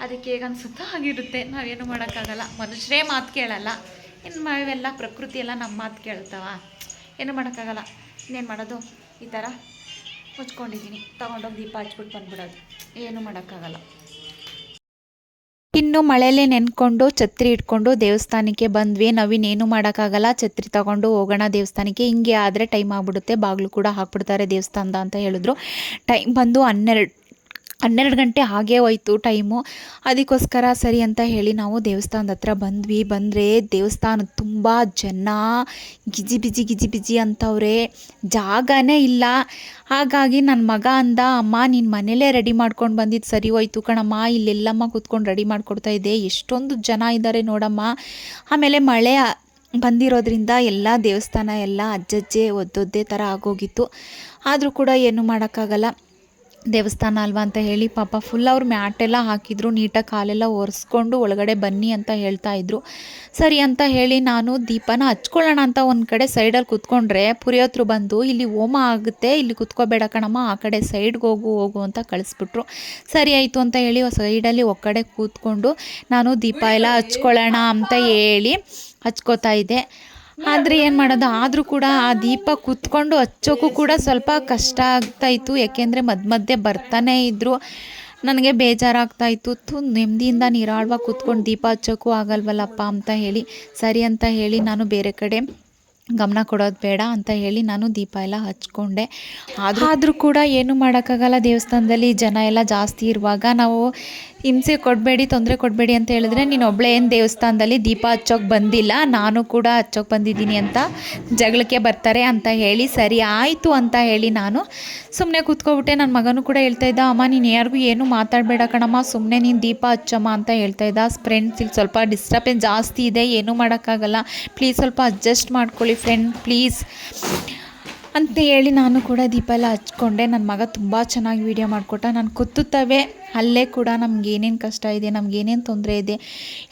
ಅದಕ್ಕೆ ಹೇಗೆ ಅನಿಸುತ್ತೋ ಹಾಗಿರುತ್ತೆ. ನಾವೇನು ಮಾಡೋಕ್ಕಾಗಲ್ಲ, ಮನುಷ್ಯರೇ ಮಾತು ಕೇಳಲ್ಲ, ಇನ್ನು ಇವೆಲ್ಲ ಪ್ರಕೃತಿ ಎಲ್ಲ ನಮ್ಮ ಮಾತು ಕೇಳ್ತಾವ? ಏನು ಮಾಡೋಕ್ಕಾಗಲ್ಲ. ಇನ್ನೇನು ಮಾಡೋದು? ಈ ಥರ ಮುಚ್ಕೊಂಡಿದ್ದೀನಿ, ತೊಗೊಂಡೋಗಿ ದೀಪ ಹಚ್ಬಿಟ್ಟು ಬಂದ್ಬಿಡೋದು, ಏನು ಮಾಡೋಕ್ಕಾಗಲ್ಲ. ಇನ್ನು ಮಳೆಯಲ್ಲೇ ನೆನ್ಕೊಂಡು ಛತ್ರಿ ಇಟ್ಕೊಂಡು ದೇವಸ್ಥಾನಕ್ಕೆ ಬಂದ್ವಿ. ನಾವಿನ್ನೇನು ಮಾಡೋಕ್ಕಾಗಲ್ಲ, ಛತ್ರಿ ತಗೊಂಡು ಹೋಗೋಣ ದೇವಸ್ಥಾನಕ್ಕೆ. ಹಿಂಗೆ ಆದರೆ ಟೈಮ್ ಆಗಿಬಿಡುತ್ತೆ, ಬಾಗಿಲು ಕೂಡ ಹಾಕ್ಬಿಡ್ತಾರೆ ದೇವಸ್ಥಾನದ ಅಂತ ಹೇಳಿದ್ರು. ಟೈಮ್ ಬಂದು 12 ಗಂಟೆ ಹಾಗೇ ಹೋಯ್ತು ಟೈಮು. ಅದಕ್ಕೋಸ್ಕರ ಸರಿ ಅಂತ ಹೇಳಿ ನಾವು ದೇವಸ್ಥಾನದ ಹತ್ರ ಬಂದ್ವಿ. ಬಂದರೆ ದೇವಸ್ಥಾನ ತುಂಬ ಜನ ಗಿಜಿ ಬಿಜಿ ಅಂತವ್ರೆ, ಜಾಗನೇ ಇಲ್ಲ. ಹಾಗಾಗಿ ನನ್ನ ಮಗ ಅಂದ, ಅಮ್ಮ ನೀನು ಮನೇಲೇ ರೆಡಿ ಮಾಡ್ಕೊಂಡು ಬಂದಿದ್ದು ಸರಿ ಹೋಯ್ತು ಕಣಮ್ಮ, ಇಲ್ಲೆಲ್ಲಮ್ಮ ಕೂತ್ಕೊಂಡು ರೆಡಿ ಮಾಡಿಕೊಡ್ತಾ ಇದ್ದೆ, ಎಷ್ಟೊಂದು ಜನ ಇದ್ದಾರೆ ನೋಡಮ್ಮ. ಆಮೇಲೆ ಮಳೆ ಬಂದಿರೋದ್ರಿಂದ ಎಲ್ಲ ದೇವಸ್ಥಾನ ಎಲ್ಲ ಅಜ್ಜಜ್ಜೆ ಒದ್ದೊದ್ದೇ ಥರ ಆಗೋಗಿತ್ತು. ಆದರೂ ಕೂಡ ಏನು ಮಾಡೋಕ್ಕಾಗಲ್ಲ, ದೇವಸ್ಥಾನ ಅಲ್ವಾ ಅಂತ ಹೇಳಿ ಪಾಪ ಫುಲ್ ಅವ್ರು ಮ್ಯಾಟೆಲ್ಲ ಹಾಕಿದ್ರು, ನೀಟಾಗಿ ಕಾಲೆಲ್ಲ ಒರೆಸ್ಕೊಂಡು ಒಳಗಡೆ ಬನ್ನಿ ಅಂತ ಹೇಳ್ತಾಯಿದ್ರು. ಸರಿ ಅಂತ ಹೇಳಿ ನಾನು ದೀಪನ ಹಚ್ಕೊಳ್ಳೋಣ ಅಂತ ಒಂದು ಕಡೆ ಸೈಡಲ್ಲಿ ಕೂತ್ಕೊಂಡ್ರೆ ಪುರಿಯೋತ್ರು ಬಂದು ಇಲ್ಲಿ ಹೋಮ ಆಗುತ್ತೆ, ಇಲ್ಲಿ ಕೂತ್ಕೋಬೇಡ ಕಣಮ್ಮ, ಆ ಕಡೆ ಸೈಡ್ಗೆ ಹೋಗು ಅಂತ ಕಳಿಸ್ಬಿಟ್ರು. ಸರಿ ಆಯಿತು ಅಂತ ಹೇಳಿ ಸೈಡಲ್ಲಿ ಒಕ್ಕಡೆ ಕೂತ್ಕೊಂಡು ನಾನು ದೀಪ ಎಲ್ಲ ಹಚ್ಕೊಳ್ಳೋಣ ಅಂತ ಹೇಳಿ ಹಚ್ಕೋತಾ ಇದ್ದೆ. ಆದರೆ ಏನು ಮಾಡೋದು, ಆದರೂ ಕೂಡ ಆ ದೀಪ ಕೂತ್ಕೊಂಡು ಹಚ್ಚೋಕ್ಕೂ ಕೂಡ ಸ್ವಲ್ಪ ಕಷ್ಟ ಆಗ್ತಾಯಿತ್ತು. ಯಾಕೆಂದರೆ ಮಧ್ಯೆ ಬರ್ತಾನೇ ಇದ್ದರು. ನನಗೆ ಬೇಜಾರಾಗ್ತಾಯಿತ್ತು. ನೆಮ್ಮದಿಯಿಂದ ನಿರಾಳವಾಗಿ ಕೂತ್ಕೊಂಡು ದೀಪ ಹಚ್ಚೋಕ್ಕೂ ಆಗಲ್ವಲ್ಲಪ್ಪ ಅಂತ ಹೇಳಿ, ಸರಿ ಅಂತ ಹೇಳಿ ನಾನು ಬೇರೆ ಕಡೆ ಗಮನ ಕೊಡೋದು ಬೇಡ ಅಂತ ಹೇಳಿ ನಾನು ದೀಪ ಎಲ್ಲ ಹಚ್ಕೊಂಡೆ. ಆದರೂ ಕೂಡ ಏನು ಮಾಡೋಕ್ಕಾಗಲ್ಲ, ದೇವಸ್ಥಾನದಲ್ಲಿ ಜನ ಎಲ್ಲ ಜಾಸ್ತಿ ಇರುವಾಗ ನಾವು ಹಿಂಸೆ ಕೊಡಬೇಡಿ, ತೊಂದರೆ ಕೊಡಬೇಡಿ ಅಂತ ಹೇಳಿದ್ರೆ, ನೀನು ಒಬ್ಬಳೇ ಏನು ದೇವಸ್ಥಾನದಲ್ಲಿ ದೀಪ ಹಚ್ಚೋಕೆ ಬಂದಿಲ್ಲ, ನಾನು ಕೂಡ ಹಚ್ಚೋಕೆ ಬಂದಿದ್ದೀನಿ ಅಂತ ಜಗಳಕ್ಕೆ ಬರ್ತಾರೆ ಅಂತ ಹೇಳಿ, ಸರಿ ಆಯಿತು ಅಂತ ಹೇಳಿ ನಾನು ಸುಮ್ಮನೆ ಕೂತ್ಕೊಬಿಟ್ಟೆ. ನನ್ನ ಮಗನೂ ಕೂಡ ಹೇಳ್ತಾ ಇದ್ದ, ಅಮ್ಮ ನೀನು ಯಾರಿಗೂ ಏನೂ ಮಾತಾಡಬೇಡ ಕಣಮ್ಮ, ಸುಮ್ಮನೆ ನೀನು ದೀಪ ಹಚ್ಚಮ್ಮ ಅಂತ ಹೇಳ್ತಾ ಇದ್ದ. ಫ್ರೆಂಡ್ಸ್ ಇಲ್ಲಿ ಸ್ವಲ್ಪ ಡಿಸ್ಟರ್ಬೆನ್ಸ್ ಜಾಸ್ತಿ ಇದೆ, ಏನೂ ಮಾಡೋಕ್ಕಾಗಲ್ಲ, ಪ್ಲೀಸ್ ಸ್ವಲ್ಪ ಅಡ್ಜಸ್ಟ್ ಮಾಡ್ಕೊಳ್ಳಿ ಫ್ರೆಂಡ್ ಪ್ಲೀಸ್ ಅಂತ ಹೇಳಿ ನಾನು ಕೂಡ ದೀಪ ಎಲ್ಲ ಹಚ್ಕೊಂಡೆ. ನನ್ನ ಮಗ ತುಂಬ ಚೆನ್ನಾಗಿ ವೀಡಿಯೋ ಮಾಡಿಕೊಟ್ಟ. ನಾನು ಕೂತುತ್ತವೆ ಅಲ್ಲೇ ಕೂಡ ನಮಗೇನೇನು ಕಷ್ಟ ಇದೆ, ನಮಗೇನೇನು ತೊಂದರೆ ಇದೆ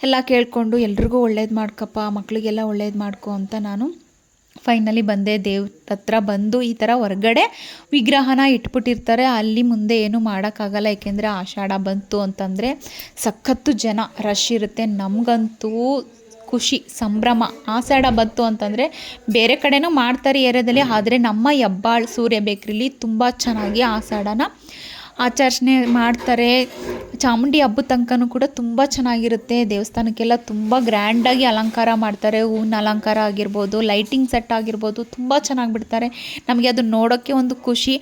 ಎಲ್ಲ ಕೇಳಿಕೊಂಡು ಎಲ್ರಿಗೂ ಒಳ್ಳೇದು ಮಾಡ್ಕಪ್ಪ, ಮಕ್ಕಳಿಗೆಲ್ಲ ಒಳ್ಳೇದು ಮಾಡ್ಕೊ ಅಂತ ನಾನು ಫೈನಲಿ ಬಂದೆ. ದೇವ್ರ ಹತ್ರ ಬಂದು ಈ ಥರ ಹೊರಗಡೆ ವಿಗ್ರಹನ ಇಟ್ಬಿಟ್ಟಿರ್ತಾರೆ, ಅಲ್ಲಿ ಮುಂದೆ ಏನೂ ಮಾಡೋಕ್ಕಾಗಲ್ಲ. ಏಕೆಂದರೆ ಆಷಾಢ ಬಂತು ಅಂತಂದರೆ ಸಖತ್ತು ಜನ ರಶ್ ಇರುತ್ತೆ. ನಮಗಂತೂ ಖುಷಿ, ಸಂಭ್ರಮ. ಆಷಾಢ ಬಂತು ಅಂತಂದರೆ ಬೇರೆ ಕಡೆನೂ ಮಾಡ್ತಾರೆ ಏರಿಯಾದಲ್ಲಿ, ಆದರೆ ನಮ್ಮ ಹೆಬ್ಬಾಳು ಸೂರ್ಯ ಬೇಕ್ರಿಲಿ ತುಂಬ ಚೆನ್ನಾಗಿ ಆಷಾಢನ ಆಚರಣೆ ಮಾಡ್ತಾರೆ. ಚಾಮುಂಡಿ ಹಬ್ಬದ ತನಕನೂ ಕೂಡ ತುಂಬ ಚೆನ್ನಾಗಿರುತ್ತೆ. ದೇವಸ್ಥಾನಕ್ಕೆಲ್ಲ ತುಂಬ ಗ್ರ್ಯಾಂಡಾಗಿ ಅಲಂಕಾರ ಮಾಡ್ತಾರೆ. ಹೂವಿನ ಅಲಂಕಾರ ಆಗಿರ್ಬೋದು, ಲೈಟಿಂಗ್ ಸೆಟ್ ಆಗಿರ್ಬೋದು, ತುಂಬ ಚೆನ್ನಾಗಿ ಬಿಡ್ತಾರೆ. ನಮಗೆ ಅದು ನೋಡೋಕ್ಕೆ ಒಂದು ಖುಷಿ.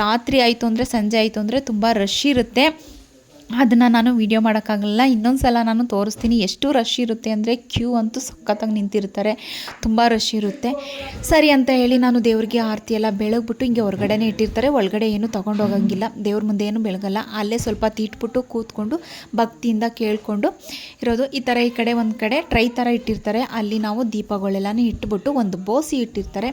ರಾತ್ರಿ ಆಯಿತು ಅಂದರೆ, ಸಂಜೆ ಆಯಿತು ಅಂದರೆ ತುಂಬ ರಶ್ ಇರುತ್ತೆ. ಅದನ್ನು ನಾನು ವೀಡಿಯೋ ಮಾಡೋಕ್ಕಾಗಲ್ಲ. ಇನ್ನೊಂದು ಸಲ ನಾನು ತೋರಿಸ್ತೀನಿ ಎಷ್ಟು ರಶ್ ಇರುತ್ತೆ ಅಂದರೆ, ಕ್ಯೂ ಅಂತೂ ಸಖತ್ತಾಗಿ ನಿಂತಿರ್ತಾರೆ, ತುಂಬ ರಶ್ ಇರುತ್ತೆ. ಸರಿ ಅಂತ ಹೇಳಿ ನಾನು ದೇವ್ರಿಗೆ ಆರತಿ ಎಲ್ಲ ಬೆಳಗ್ಬಿಟ್ಟು ಹಿಂಗೆ ಹೊರಗಡೆನೇ ಇಟ್ಟಿರ್ತಾರೆ, ಒಳಗಡೆ ಏನು ತೊಗೊಂಡೋಗಂಗಿಲ್ಲ, ದೇವ್ರ ಮುಂದೆ ಏನು ಬೆಳಗಲ್ಲ. ಅಲ್ಲೇ ಸ್ವಲ್ಪ ತೀಟ್ಬಿಟ್ಟು ಕೂತ್ಕೊಂಡು ಭಕ್ತಿಯಿಂದ ಕೇಳಿಕೊಂಡು ಇರೋದು. ಈ ಥರ ಈ ಕಡೆ ಒಂದು ಕಡೆ ಟ್ರೈ ಥರ ಇಟ್ಟಿರ್ತಾರೆ, ಅಲ್ಲಿ ನಾವು ದೀಪಗಳೆಲ್ಲನೂ ಇಟ್ಬಿಟ್ಟು ಒಂದು ಬೋಸಿ ಇಟ್ಟಿರ್ತಾರೆ,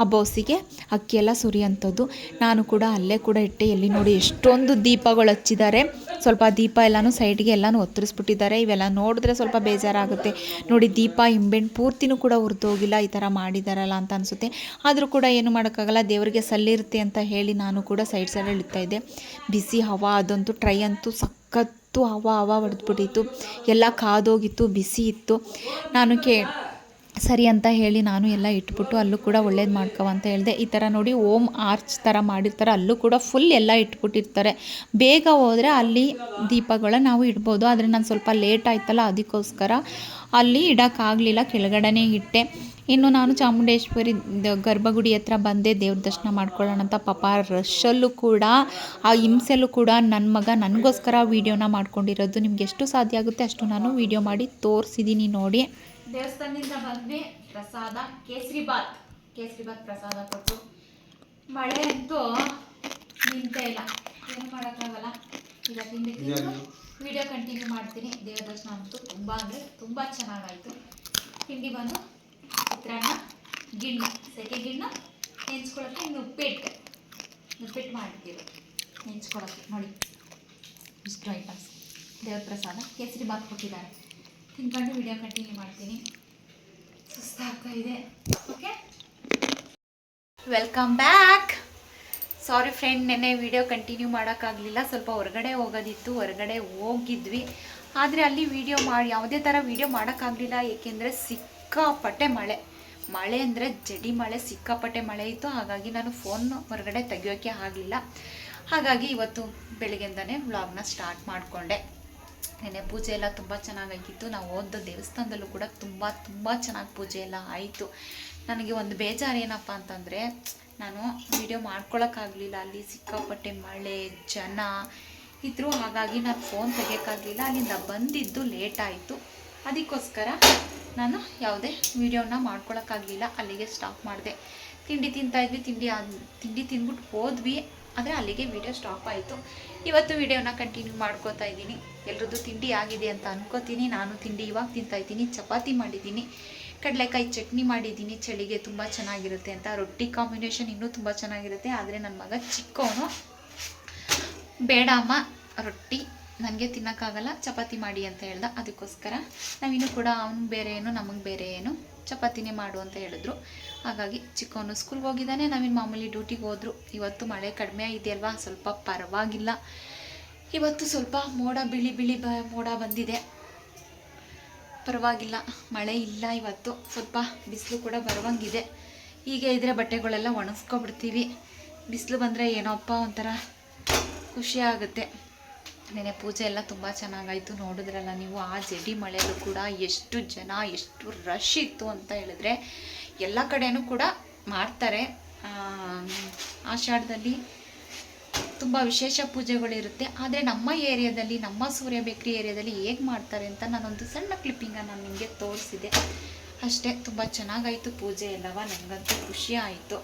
ಆ ಬೋಸಿಗೆ ಅಕ್ಕಿ ಎಲ್ಲ ಸುರಿಯೋಂಥದ್ದು. ನಾನು ಕೂಡ ಅಲ್ಲೇ ಕೂಡ ಇಟ್ಟೆ. ಎಲ್ಲಿ ನೋಡಿ ಎಷ್ಟೊಂದು ದೀಪಗಳು ಹಚ್ಚಿದ್ದಾರೆ. ಸ್ವಲ್ಪ ದೀಪ ಎಲ್ಲನೂ ಸೈಡ್ಗೆ ಎಲ್ಲನೂ ಒತ್ತರಿಸ್ಬಿಟ್ಟಿದ್ದಾರೆ. ಇವೆಲ್ಲ ನೋಡಿದ್ರೆ ಸ್ವಲ್ಪ ಬೇಜಾರಾಗುತ್ತೆ. ನೋಡಿ ದೀಪ ಹಿಂಬೆಣ್ಣು ಪೂರ್ತಿನೂ ಕೂಡ ಉರಿದೋಗಿಲ್ಲ, ಈ ಥರ ಮಾಡಿದಾರಲ್ಲ ಅಂತ ಅನಿಸುತ್ತೆ. ಆದರೂ ಕೂಡ ಏನು ಮಾಡೋಕ್ಕಾಗಲ್ಲ, ದೇವರಿಗೆ ಸಲ್ಲಿರುತ್ತೆ ಅಂತ ಹೇಳಿ ನಾನು ಕೂಡ ಸೈಡಲ್ಲಿ ಇಡ್ತಾ ಇದ್ದೆ. ಬಿಸಿ ಹವಾ ಅದಂತೂ ಟ್ರೈ ಅಂತೂ ಸಖತ್ತು ಹವಾ ಹೊಡೆದ್ಬಿಟ್ಟಿತ್ತು, ಎಲ್ಲ ಕಾದೋಗಿತ್ತು, ಬಿಸಿ ಇತ್ತು. ನಾನು ಸರಿ ಅಂತ ಹೇಳಿ ನಾನು ಎಲ್ಲ ಇಟ್ಬಿಟ್ಟು ಅಲ್ಲೂ ಕೂಡ ಒಳ್ಳೇದು ಮಾಡ್ಕೊ ಅಂತ ಹೇಳಿದೆ. ಈ ಥರ ನೋಡಿ ಓಮ್ ಆರ್ಚ್ ಥರ ಮಾಡಿರ್ತಾರೆ, ಅಲ್ಲೂ ಕೂಡ ಫುಲ್ ಎಲ್ಲ ಇಟ್ಬಿಟ್ಟಿರ್ತಾರೆ. ಬೇಗ ಹೋದರೆ ಅಲ್ಲಿ ದೀಪಗಳ ನಾವು ಇಡ್ಬೋದು, ಆದರೆ ನಾನು ಸ್ವಲ್ಪ ಲೇಟ್ ಆಯ್ತಲ್ಲ ಅದಕ್ಕೋಸ್ಕರ ಅಲ್ಲಿ ಇಡೋಕ್ಕಾಗಲಿಲ್ಲ, ಕೆಳಗಡೆನೇ ಇಟ್ಟೆ. ಇನ್ನು ನಾನು ಚಾಮುಂಡೇಶ್ವರಿ ಗರ್ಭಗುಡಿ ಹತ್ರ ಬಂದೆ, ದೇವ್ರ ದರ್ಶನ ಮಾಡ್ಕೊಳ್ಳೋಣ ಅಂತ. ಪಾಪ ರಶಲ್ಲೂ ಕೂಡ, ಆ ಹಿಂಸೆಲ್ಲೂ ಕೂಡ ನನ್ನ ಮಗ ನನಗೋಸ್ಕರ ವೀಡಿಯೋನ ಮಾಡ್ಕೊಂಡಿರೋದು. ನಿಮ್ಗೆ ಎಷ್ಟು ಸಾಧ್ಯ ಆಗುತ್ತೆ ಅಷ್ಟು ನಾನು ವೀಡಿಯೋ ಮಾಡಿ ತೋರಿಸಿದ್ದೀನಿ ನೋಡಿ. ದೇವಸ್ಥಾನದಿಂದ ಬಂದ್ವಿ, ಪ್ರಸಾದ ಕೇಸರಿ ಬಾತ್ ಪ್ರಸಾದ ಕೊಟ್ಟು. ಮಳೆ ಅಂತೂ ನಿಂತೇ ಇಲ್ಲ, ಏನು ಮಾಡೋಕ್ಕಾಗಲ್ಲ. ಈಗ ತಿಂಡಿ ವಿಡಿಯೋ ಕಂಟಿನ್ಯೂ ಮಾಡ್ತೀನಿ. ದೇವ್ರ ದರ್ಶನ ಅಂತೂ ತುಂಬ ಅಂದರೆ ತುಂಬ ಚೆನ್ನಾಗಾಯಿತು. ತಿಂಡಿ ಬಂದು ಚಿತ್ರಾನ್ನ, ಗಿಣ್ಣು, ಸೆಕೆ ಗಿಣ್ಣು, ನೆಂಚ್ಕೊಳ್ಳೋಕ್ಕೆ ಉಪ್ಪಿಟ್ಟು ಮಾಡಿದ್ದೀವಿ ನೆಂಚ್ಕೊಳ್ಳೋಕ್ಕೆ ನೋಡಿ. ಇಷ್ಟು ಐಟಮ್ಸ್. ದೇವ್ರ ಪ್ರಸಾದ ಕೇಸರಿ ಬಾತ್ ಕೊಟ್ಟಿದ್ದಾರೆ. ತಿನ್ಕೊಂಡು ವಿಡಿಯೋ ಕಂಟಿನ್ಯೂ ಮಾಡ್ತೀನಿ. ಸುಸ್ತಾಗ್ತಾ ಇದೆ. Okay, welcome back. Sorry friend, ನೆನ್ನೆ ವಿಡಿಯೋ ಕಂಟಿನ್ಯೂ ಮಾಡೋಕ್ಕಾಗಲಿಲ್ಲ. ಸ್ವಲ್ಪ ಹೊರಗಡೆ ಹೋಗೋದಿತ್ತು, ಹೊರಗಡೆ ಹೋಗಿದ್ವಿ. ಆದರೆ ಅಲ್ಲಿ ವಿಡಿಯೋ ಯಾವುದೇ ಥರ ವಿಡಿಯೋ ಮಾಡೋಕ್ಕಾಗಲಿಲ್ಲ. ಏಕೆಂದರೆ ಸಿಕ್ಕಾಪಟ್ಟೆ ಮಳೆ ಅಂದರೆ ಜಡಿ ಮಳೆ, ಸಿಕ್ಕಾಪಟ್ಟೆ ಮಳೆ ಇತ್ತು. ಹಾಗಾಗಿ ನಾನು ಫೋನ್ ಹೊರಗಡೆ ತೆಗಿಯೋಕ್ಕೆ ಆಗಲಿಲ್ಲ. ಹಾಗಾಗಿ ಇವತ್ತು ಬೆಳಗ್ಗೆಯಿಂದನೇ ವ್ಲಾಗ್ನ ಸ್ಟಾರ್ಟ್ ಮಾಡಿಕೊಂಡೆ. ನೆನ್ನೆ ಪೂಜೆ ಎಲ್ಲ ತುಂಬ ಚೆನ್ನಾಗಾಗಿತ್ತು. ನಾವು ಹೋದ ದೇವಸ್ಥಾನದಲ್ಲೂ ಕೂಡ ತುಂಬ ಚೆನ್ನಾಗಿ ಪೂಜೆ ಎಲ್ಲ ಆಯಿತು. ನನಗೆ ಒಂದು ಬೇಜಾರು ಏನಪ್ಪ ಅಂತಂದರೆ, ನಾನು ವಿಡಿಯೋ ಮಾಡ್ಕೊಳಕ್ಕಾಗಲಿಲ್ಲ. ಅಲ್ಲಿ ಸಿಕ್ಕಾಪಟ್ಟೆ ಮಳೆ, ಜನ ಇದ್ದರು. ಹಾಗಾಗಿ ನಾನು ಫೋನ್ ತೆಗಿಯೋಕ್ಕಾಗಲಿಲ್ಲ. ಅಲ್ಲಿಂದ ಬಂದಿದ್ದು ಲೇಟ್ ಆಯಿತು. ಅದಕ್ಕೋಸ್ಕರ ನಾನು ಯಾವುದೇ ವಿಡಿಯೋನ ಮಾಡ್ಕೊಳಕ್ಕಾಗಲಿಲ್ಲ. ಅಲ್ಲಿಗೆ ಸ್ಟಾಪ್ ಮಾಡಿದೆ. ತಿಂಡಿ ತಿಂತಾಯಿದ್ವಿ. ತಿಂಡಿ ತಿಂದ್ಬಿಟ್ಟು ಹೋದ್ವಿ. ಆದರೆ ಅಲ್ಲಿಗೆ ವಿಡಿಯೋ ಸ್ಟಾಪ್ ಆಯಿತು. ಇವತ್ತು ವಿಡಿಯೋನ ಕಂಟಿನ್ಯೂ ಮಾಡ್ಕೋತಾ ಇದ್ದೀನಿ. ಎಲ್ರದ್ದು ತಿಂಡಿ ಆಗಿದೆ ಅಂತ ಅನ್ಕೋತೀನಿ. ನಾನು ತಿಂಡಿ ಇವಾಗ ತಿಂತಾಯಿದ್ದೀನಿ. ಚಪಾತಿ ಮಾಡಿದ್ದೀನಿ, ಕಡಲೆಕಾಯಿ ಚಟ್ನಿ ಮಾಡಿದ್ದೀನಿ. ಚಳಿಗೆ ತುಂಬ ಚೆನ್ನಾಗಿರುತ್ತೆ ಅಂತ. ರೊಟ್ಟಿ ಕಾಂಬಿನೇಷನ್ ಇನ್ನೂ ತುಂಬ ಚೆನ್ನಾಗಿರುತ್ತೆ. ಆದರೆ ನನ್ನ ಮಗ ಚಿಕ್ಕವನು, ಬೇಡ ಅಮ್ಮ ರೊಟ್ಟಿ ನನಗೆ ತಿನ್ನೋಕ್ಕಾಗಲ್ಲ, ಚಪಾತಿ ಮಾಡಿ ಅಂತ ಹೇಳ್ದ. ಅದಕ್ಕೋಸ್ಕರ ನಾವಿನ್ನೂ ಕೂಡ ಅವನು ಬೇರೆ ಏನು, ನಮಗೆ ಬೇರೆ ಏನು, ಚಪಾತಿನೇ ಮಾಡು ಅಂತ ಹೇಳಿದ್ರು. ಹಾಗಾಗಿ ಚಿಕ್ಕವನು ಸ್ಕೂಲ್ಗೆ ಹೋಗಿದ್ದಾನೆ. ನಾವಿನ್ನು ಮಾಮೂಲಿ ಡ್ಯೂಟಿಗೆ ಹೋದ್ರು. ಇವತ್ತು ಮಳೆ ಕಡಿಮೆ ಇದೆಯಲ್ವಾ, ಸ್ವಲ್ಪ ಪರವಾಗಿಲ್ಲ. ಇವತ್ತು ಸ್ವಲ್ಪ ಬಿಳಿ ಮೋಡ ಬಂದಿದೆ, ಪರವಾಗಿಲ್ಲ. ಮಳೆ ಇಲ್ಲ ಇವತ್ತು. ಸ್ವಲ್ಪ ಬಿಸಿಲು ಕೂಡ ಬರುವಂಗಿದೆ. ಹೀಗೆ ಇದ್ರೆ ಬಟ್ಟೆಗಳೆಲ್ಲ ಒಣಗಿಸ್ಕೊಬಿಡ್ತೀವಿ. ಬಿಸಿಲು ಬಂದರೆ ಏನೋಪ್ಪ ಒಂಥರ ಖುಷಿ ಆಗುತ್ತೆ. ನೆನೆ ಪೂಜೆ ಎಲ್ಲ ತುಂಬ ಚೆನ್ನಾಗಾಯಿತು. ನೋಡಿದ್ರಲ್ಲ ನೀವು, ಆ ಜಡಿ ಮಳೆಯಲ್ಲೂ ಕೂಡ ಎಷ್ಟು ಜನ, ಎಷ್ಟು ರಶ್ ಇತ್ತು ಅಂತ ಹೇಳಿದ್ರೆ. ಎಲ್ಲ ಕಡೆಯೂ ಕೂಡ ಮಾಡ್ತಾರೆ. ಆಷಾಢದಲ್ಲಿ ತುಂಬ ವಿಶೇಷ ಪೂಜೆಗಳಿರುತ್ತೆ. ಆದರೆ ನಮ್ಮ ಏರಿಯಾದಲ್ಲಿ, ನಮ್ಮ ಸೂರ್ಯ ಬೇಕ್ರಿ ಏರಿಯಾದಲ್ಲಿ ಹೇಗೆ ಮಾಡ್ತಾರೆ ಅಂತ ನಾನೊಂದು ಸಣ್ಣ ಕ್ಲಿಪ್ಪಿಂಗನ್ನು ನಾನು ನಿಮಗೆ ತೋರಿಸಿದೆ ಅಷ್ಟೇ. ತುಂಬ ಚೆನ್ನಾಗಾಯಿತು ಪೂಜೆ ಎಲ್ಲವ. ನನಗಂತೂ ಖುಷಿ ಆಯಿತು.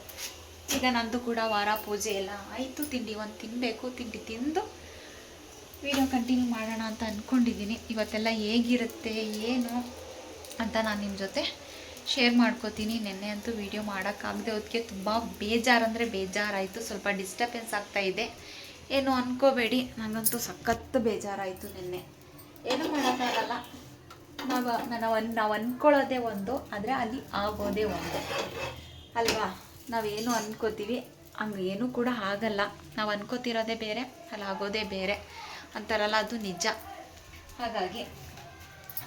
ಈಗ ನಂದು ಕೂಡ ವಾರ ಪೂಜೆ ಎಲ್ಲ ಆಯಿತು. ತಿಂಡಿ ಒಂದು ತಿನ್ನಬೇಕು. ತಿಂಡಿ ತಿಂದು ವಿಡಿಯೋ ಕಂಟಿನ್ಯೂ ಮಾಡೋಣ ಅಂತ ಅಂದ್ಕೊಂಡಿದ್ದೀನಿ. ಇವತ್ತೆಲ್ಲ ಹೇಗಿರುತ್ತೆ ಏನು ಅಂತ ನಾನು ನಿಮ್ಮ ಜೊತೆ ಶೇರ್ ಮಾಡ್ಕೋತೀನಿ. ನೆನ್ನೆ ಅಂತೂ ವಿಡಿಯೋ ಮಾಡೋಕ್ಕಾಗದೆ ಹೋದಕ್ಕೆ ತುಂಬ ಬೇಜಾರಾಯಿತು. ಸ್ವಲ್ಪ ಡಿಸ್ಟರ್ಬೆನ್ಸ್ ಆಗ್ತಾಯಿದೆ, ಏನು ಅಂದ್ಕೋಬೇಡಿ. ನನಗಂತೂ ಸಖತ್ತು ಬೇಜಾರಾಯಿತು ನೆನ್ನೆ. ಏನೂ ಮಾಡೋಕ್ಕಾಗಲ್ಲ. ನಾವು ಅಂದ್ಕೊಳ್ಳೋದೇ ಒಂದು, ಆದರೆ ಅಲ್ಲಿ ಆಗೋದೇ ಒಂದು ಅಲ್ವಾ. ನಾವೇನು ಅಂದ್ಕೋತೀವಿ ಹಂಗೆ ಏನೂ ಕೂಡ ಆಗಲ್ಲ. ನಾವು ಅಂದ್ಕೋತಿರೋದೇ ಬೇರೆ, ಅಲ್ಲಿ ಆಗೋದೇ ಬೇರೆ ಅಂತಾರಲ್ಲ, ಅದು ನಿಜ. ಹಾಗಾಗಿ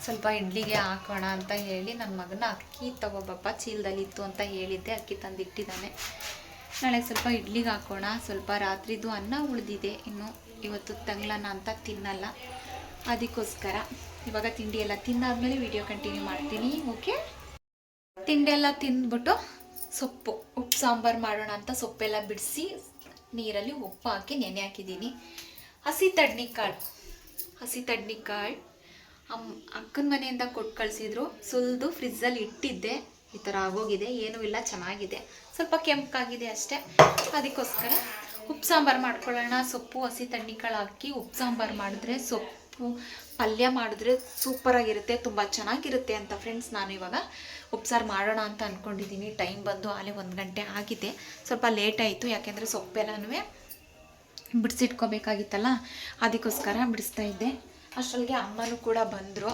ಸ್ವಲ್ಪ ಇಡ್ಲಿಗೆ ಹಾಕೋಣ ಅಂತ ಹೇಳಿ ನನ್ನ ಮಗನ ಅಕ್ಕಿ ತಗೋಬಪ್ಪ, ಚೀಲದಲ್ಲಿತ್ತು ಅಂತ ಹೇಳಿದ್ದೆ. ಅಕ್ಕಿ ತಂದಿಟ್ಟಿದ್ದಾನೆ. ನಾಳೆ ಸ್ವಲ್ಪ ಇಡ್ಲಿಗೆ ಹಾಕೋಣ. ಸ್ವಲ್ಪ ರಾತ್ರಿದು ಅನ್ನ ಉಳಿದಿದೆ, ಇನ್ನು ಇವತ್ತು ತಂಗ್ಲನ ಅಂತ ತಿನ್ನಲ್ಲ. ಅದಕ್ಕೋಸ್ಕರ ಇವಾಗ ತಿಂಡಿ ಎಲ್ಲ ತಿಂದಾದ್ಮೇಲೆ ವಿಡಿಯೋ ಕಂಟಿನ್ಯೂ ಮಾಡ್ತೀನಿ. ಓಕೆ, ತಿಂಡಿ ಎಲ್ಲ ತಿಂದ್ಬಿಟ್ಟು ಸೊಪ್ಪು ಉಪ್ಪು ಸಾಂಬಾರು ಮಾಡೋಣ ಅಂತ ಸೊಪ್ಪೆಲ್ಲ ಬಿಡಿಸಿ ನೀರಲ್ಲಿ ಉಪ್ಪು ಹಾಕಿ ನೆನೆ ಹಾಕಿದ್ದೀನಿ. ಹಸಿ ತಡ್ನಿಕಾಳು ಅಕ್ಕನ ಮನೆಯಿಂದ ಕೊಟ್ಟು ಕಳಿಸಿದ್ರು. ಸುಲಿದು ಫ್ರಿಜ್ಜಲ್ಲಿ ಇಟ್ಟಿದ್ದೆ. ಈ ಥರ ಆಗೋಗಿದೆ, ಏನೂ ಇಲ್ಲ, ಚೆನ್ನಾಗಿದೆ. ಸ್ವಲ್ಪ ಕೆಂಪಾಗಿದೆ ಅಷ್ಟೇ. ಅದಕ್ಕೋಸ್ಕರ ಉಪ್ಪು ಸಾಂಬಾರು ಮಾಡ್ಕೊಳ್ಳೋಣ. ಸೊಪ್ಪು ಹಸಿ ತಡ್ನಿಕಾಳು ಹಾಕಿ ಉಪ್ಪು ಸಾಂಬಾರು ಮಾಡಿದ್ರೆ, ಸೊಪ್ಪು ಪಲ್ಯ ಮಾಡಿದ್ರೆ ಸೂಪರಾಗಿರುತ್ತೆ, ತುಂಬ ಚೆನ್ನಾಗಿರುತ್ತೆ ಅಂತ ಫ್ರೆಂಡ್ಸ್. ನಾನು ಇವಾಗ ಉಪ್ಸಾರು ಮಾಡೋಣ ಅಂತ ಅಂದ್ಕೊಂಡಿದ್ದೀನಿ. ಟೈಮ್ ಬಂದು ಆಲೇ 1 ಗಂಟೆ ಆಗಿದೆ. ಸ್ವಲ್ಪ ಲೇಟ್ ಆಯಿತು, ಯಾಕೆಂದರೆ ಸೊಪ್ಪೆಲ್ಲನೂ ಬಿಡಿಸಿಟ್ಕೋಬೇಕಾಗಿತ್ತಲ್ಲ. ಅದಕ್ಕೋಸ್ಕರ ಬಿಡಿಸ್ತಾ ಇದ್ದೆ. ಅಷ್ಟರಲ್ಲಿಗೆ ಅಮ್ಮನೂ ಕೂಡ ಬಂದರು.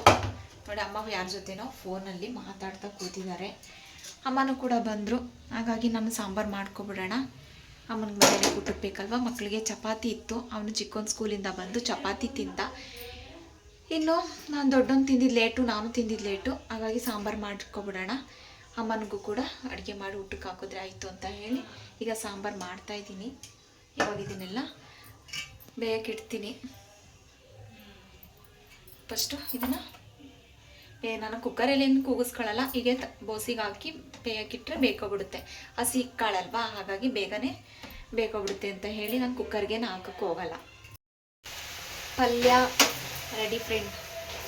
ನೋಡಿ, ಅಮ್ಮ ಯಾರ ಜೊತೆನೋ ಫೋನಲ್ಲಿ ಮಾತಾಡ್ತಾ ಕೂತಿದ್ದಾರೆ. ಅಮ್ಮನೂ ಕೂಡ ಬಂದರು. ಹಾಗಾಗಿ ನಾನು ಸಾಂಬಾರು ಮಾಡ್ಕೊಬಿಡೋಣ. ಅಮ್ಮನಿಗೆ ಮನೇಲಿ ಊಟಕ್ಕೆ ಬೇಕಲ್ವ. ಮಕ್ಕಳಿಗೆ ಚಪಾತಿ ಇತ್ತು. ಅವನು ಚಿಕ್ಕವನು ಸ್ಕೂಲಿಂದ ಬಂದು ಚಪಾತಿ ತಿಂದ. ಇನ್ನು ನಾನು ದೊಡ್ಡವನು ತಿಂದಿದ್ದು ಲೇಟು, ನಾನು ತಿಂದಿದ್ದು ಲೇಟು. ಹಾಗಾಗಿ ಸಾಂಬಾರು ಮಾಡ್ಕೊಬಿಡೋಣ. ಅಮ್ಮನಿಗೂ ಕೂಡ ಅಡುಗೆ ಮಾಡಿ ಊಟಕ್ಕೆ ಹಾಕಿದ್ರೆ ಆಯಿತು ಅಂತ ಹೇಳಿ ಈಗ ಸಾಂಬಾರು ಮಾಡ್ತಾಯಿದ್ದೀನಿ. ಇವಾಗ ಇದನ್ನೆಲ್ಲ ಬೇಯಕ್ಕಿಡ್ತೀನಿ. ಫಸ್ಟು ಇದನ್ನು ನಾನು ಕುಕ್ಕರಲ್ಲಿ ಕೂಗಿಸ್ಕೊಳ್ಳಲ್ಲ, ಹೀಗೆ ಬೋಸಿಗೆ ಹಾಕಿ ಬೇಯಕ್ಕಿಟ್ರೆ ಬೇಕೋಗ್ಬಿಡುತ್ತೆ. ಹಸಿ ಕಾಳಲ್ವಾ, ಹಾಗಾಗಿ ಬೇಗನೆ ಬೇಕೋಗ್ಬಿಡುತ್ತೆ ಅಂತ ಹೇಳಿ ನಾನು ಕುಕ್ಕರ್ಗೆ ಹಾಕಕ್ಕೆ ಹೋಗಲ್ಲ. ಪಲ್ಯ ರೆಡಿ ಫ್ರೆಂಡ್.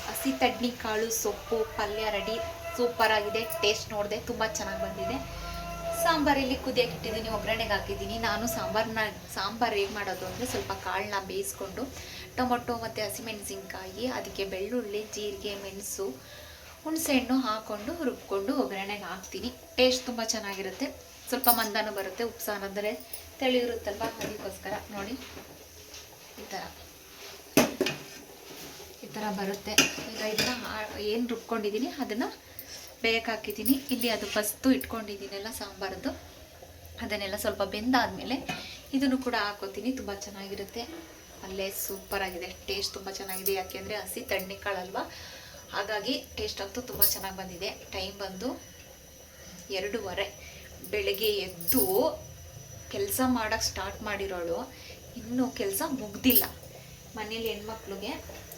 ಹಸಿ ತಡ್ನಿಕಾಳು ಸೊಪ್ಪು ಪಲ್ಯ ರೆಡಿ. ಸೂಪರಾಗಿದೆ. ಟೇಸ್ಟ್ ನೋಡಿದೆ, ತುಂಬ ಚೆನ್ನಾಗಿ ಬಂದಿದೆ. ಸಾಂಬಾರಲ್ಲಿ ಕುದಿಯಕ್ಕೆ ಇಟ್ಟಿದ್ದೀನಿ, ಒಗ್ಗರಣೆಗೆ ಹಾಕಿದ್ದೀನಿ. ನಾನು ಸಾಂಬಾರು ಹೇಗೆ ಮಾಡೋದು ಅಂದರೆ, ಸ್ವಲ್ಪ ಕಾಳನ್ನ ಬೇಯಿಸ್ಕೊಂಡು ಟೊಮೊಟೊ ಮತ್ತು ಹಸಿಮೆಣಸಿನ್ಕಾಯಿ, ಅದಕ್ಕೆ ಬೆಳ್ಳುಳ್ಳಿ, ಜೀರಿಗೆ, ಮೆಣಸು, ಹುಣಸೆಹಣ್ಣು ಹಾಕ್ಕೊಂಡು ರುಬ್ಕೊಂಡು ಒಗ್ಗರಣೆಗೆ ಹಾಕ್ತೀನಿ. ಟೇಸ್ಟ್ ತುಂಬ ಚೆನ್ನಾಗಿರುತ್ತೆ. ಸ್ವಲ್ಪ ಮಂದನೂ ಬರುತ್ತೆ. ಉಪ್ಪು ಸಾರು ಅಂದರೆ ತೆಳು ಇರುತ್ತಲ್ವ, ಅದಕ್ಕೋಸ್ಕರ ನೋಡಿ ಈ ಥರ ಬರುತ್ತೆ. ಈಗ ಇದನ್ನು ಏನು ರುಬ್ಕೊಂಡಿದ್ದೀನಿ ಅದನ್ನು ಬೇಯಕ್ಕೆ ಹಾಕಿದ್ದೀನಿ. ಇಲ್ಲಿ ಅದು ಫಸ್ಟು ಇಟ್ಕೊಂಡಿದ್ದೀನೆಲ್ಲ ಸಾಂಬಾರದು, ಅದನ್ನೆಲ್ಲ ಸ್ವಲ್ಪ ಬೆಂದಾದಮೇಲೆ ಇದನ್ನು ಕೂಡ ಹಾಕೋತೀನಿ. ತುಂಬ ಚೆನ್ನಾಗಿರುತ್ತೆ, ಅಲ್ಲೇ ಸೂಪರಾಗಿದೆ. ಟೇಸ್ಟ್ ತುಂಬ ಚೆನ್ನಾಗಿದೆ, ಯಾಕೆಂದರೆ ಹಸಿ ತಣ್ಣೆಕಾಳಲ್ವ, ಹಾಗಾಗಿ ಟೇಸ್ಟ್ ಅಂತೂ ತುಂಬ ಚೆನ್ನಾಗಿ ಬಂದಿದೆ. ಟೈಮ್ ಬಂದು 2:30. ಬೆಳಗ್ಗೆ ಎದ್ದು ಕೆಲಸ ಮಾಡೋಕ್ಕೆ ಸ್ಟಾರ್ಟ್ ಮಾಡಿರೋಳು, ಇನ್ನೂ ಕೆಲಸ ಮುಗ್ದಿಲ್ಲ. ಮನೇಲಿ ಹೆಣ್ಮಕ್ಳಿಗೆ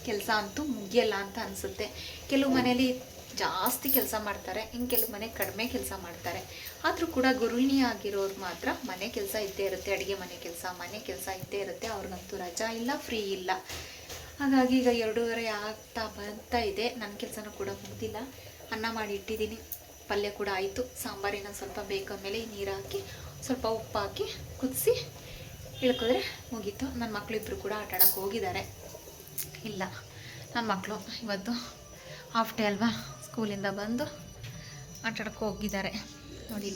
ಕೆಲಸ ಅಂತೂ ಮುಗಿಯಲ್ಲ ಅಂತ ಅನಿಸುತ್ತೆ. ಕೆಲವು ಮನೇಲಿ ಜಾಸ್ತಿ ಕೆಲಸ ಮಾಡ್ತಾರೆ, ಇನ್ನು ಕೆಲವು ಮನೆ ಕಡಿಮೆ ಕೆಲಸ ಮಾಡ್ತಾರೆ. ಆದರೂ ಕೂಡ ಗೃಹಿಣಿ ಆಗಿರೋರು ಮಾತ್ರ ಮನೆ ಕೆಲಸ ಇದ್ದೇ ಇರುತ್ತೆ, ಅಡುಗೆ ಮನೆ ಕೆಲಸ ಇದ್ದೇ ಇರುತ್ತೆ. ಅವ್ರಿಗಂತೂ ರಜಾ ಇಲ್ಲ, ಫ್ರೀ ಇಲ್ಲ. ಹಾಗಾಗಿ ಈಗ 2:30 ಆಗ್ತಾ ಇದೆ. ನನ್ನ ಕೆಲಸನೂ ಕೂಡ ಮುಗ್ದಿಲ್ಲ. ಅನ್ನ ಮಾಡಿ ಇಟ್ಟಿದ್ದೀನಿ, ಪಲ್ಯ ಕೂಡ ಆಯಿತು. ಸಾಂಬಾರಿನ ಸ್ವಲ್ಪ ಬೇಕಾದ್ಮೇಲೆ ನೀರು ಹಾಕಿ ಸ್ವಲ್ಪ ಉಪ್ಪು ಹಾಕಿ ಕುದಿಸಿ ಇಳ್ಕಿದ್ರೆ ಮುಗೀತು. ನನ್ನ ಮಕ್ಕಳಿಬ್ಬರು ಕೂಡ ಆಟ ಆಡೋಕ್ಕೆ ಹೋಗಿದ್ದಾರೆ. ಇಲ್ಲ, ನನ್ನ ಮಕ್ಕಳು ಇವತ್ತು ಹಾಫ್ ಡೇ ಅಲ್ವಾ, ಸ್ಕೂಲಿಂದ ಬಂದು ಆಟ ಆಡೋಕ್ಕೆ ಹೋಗಿದ್ದಾರೆ. ನೋಡಿ,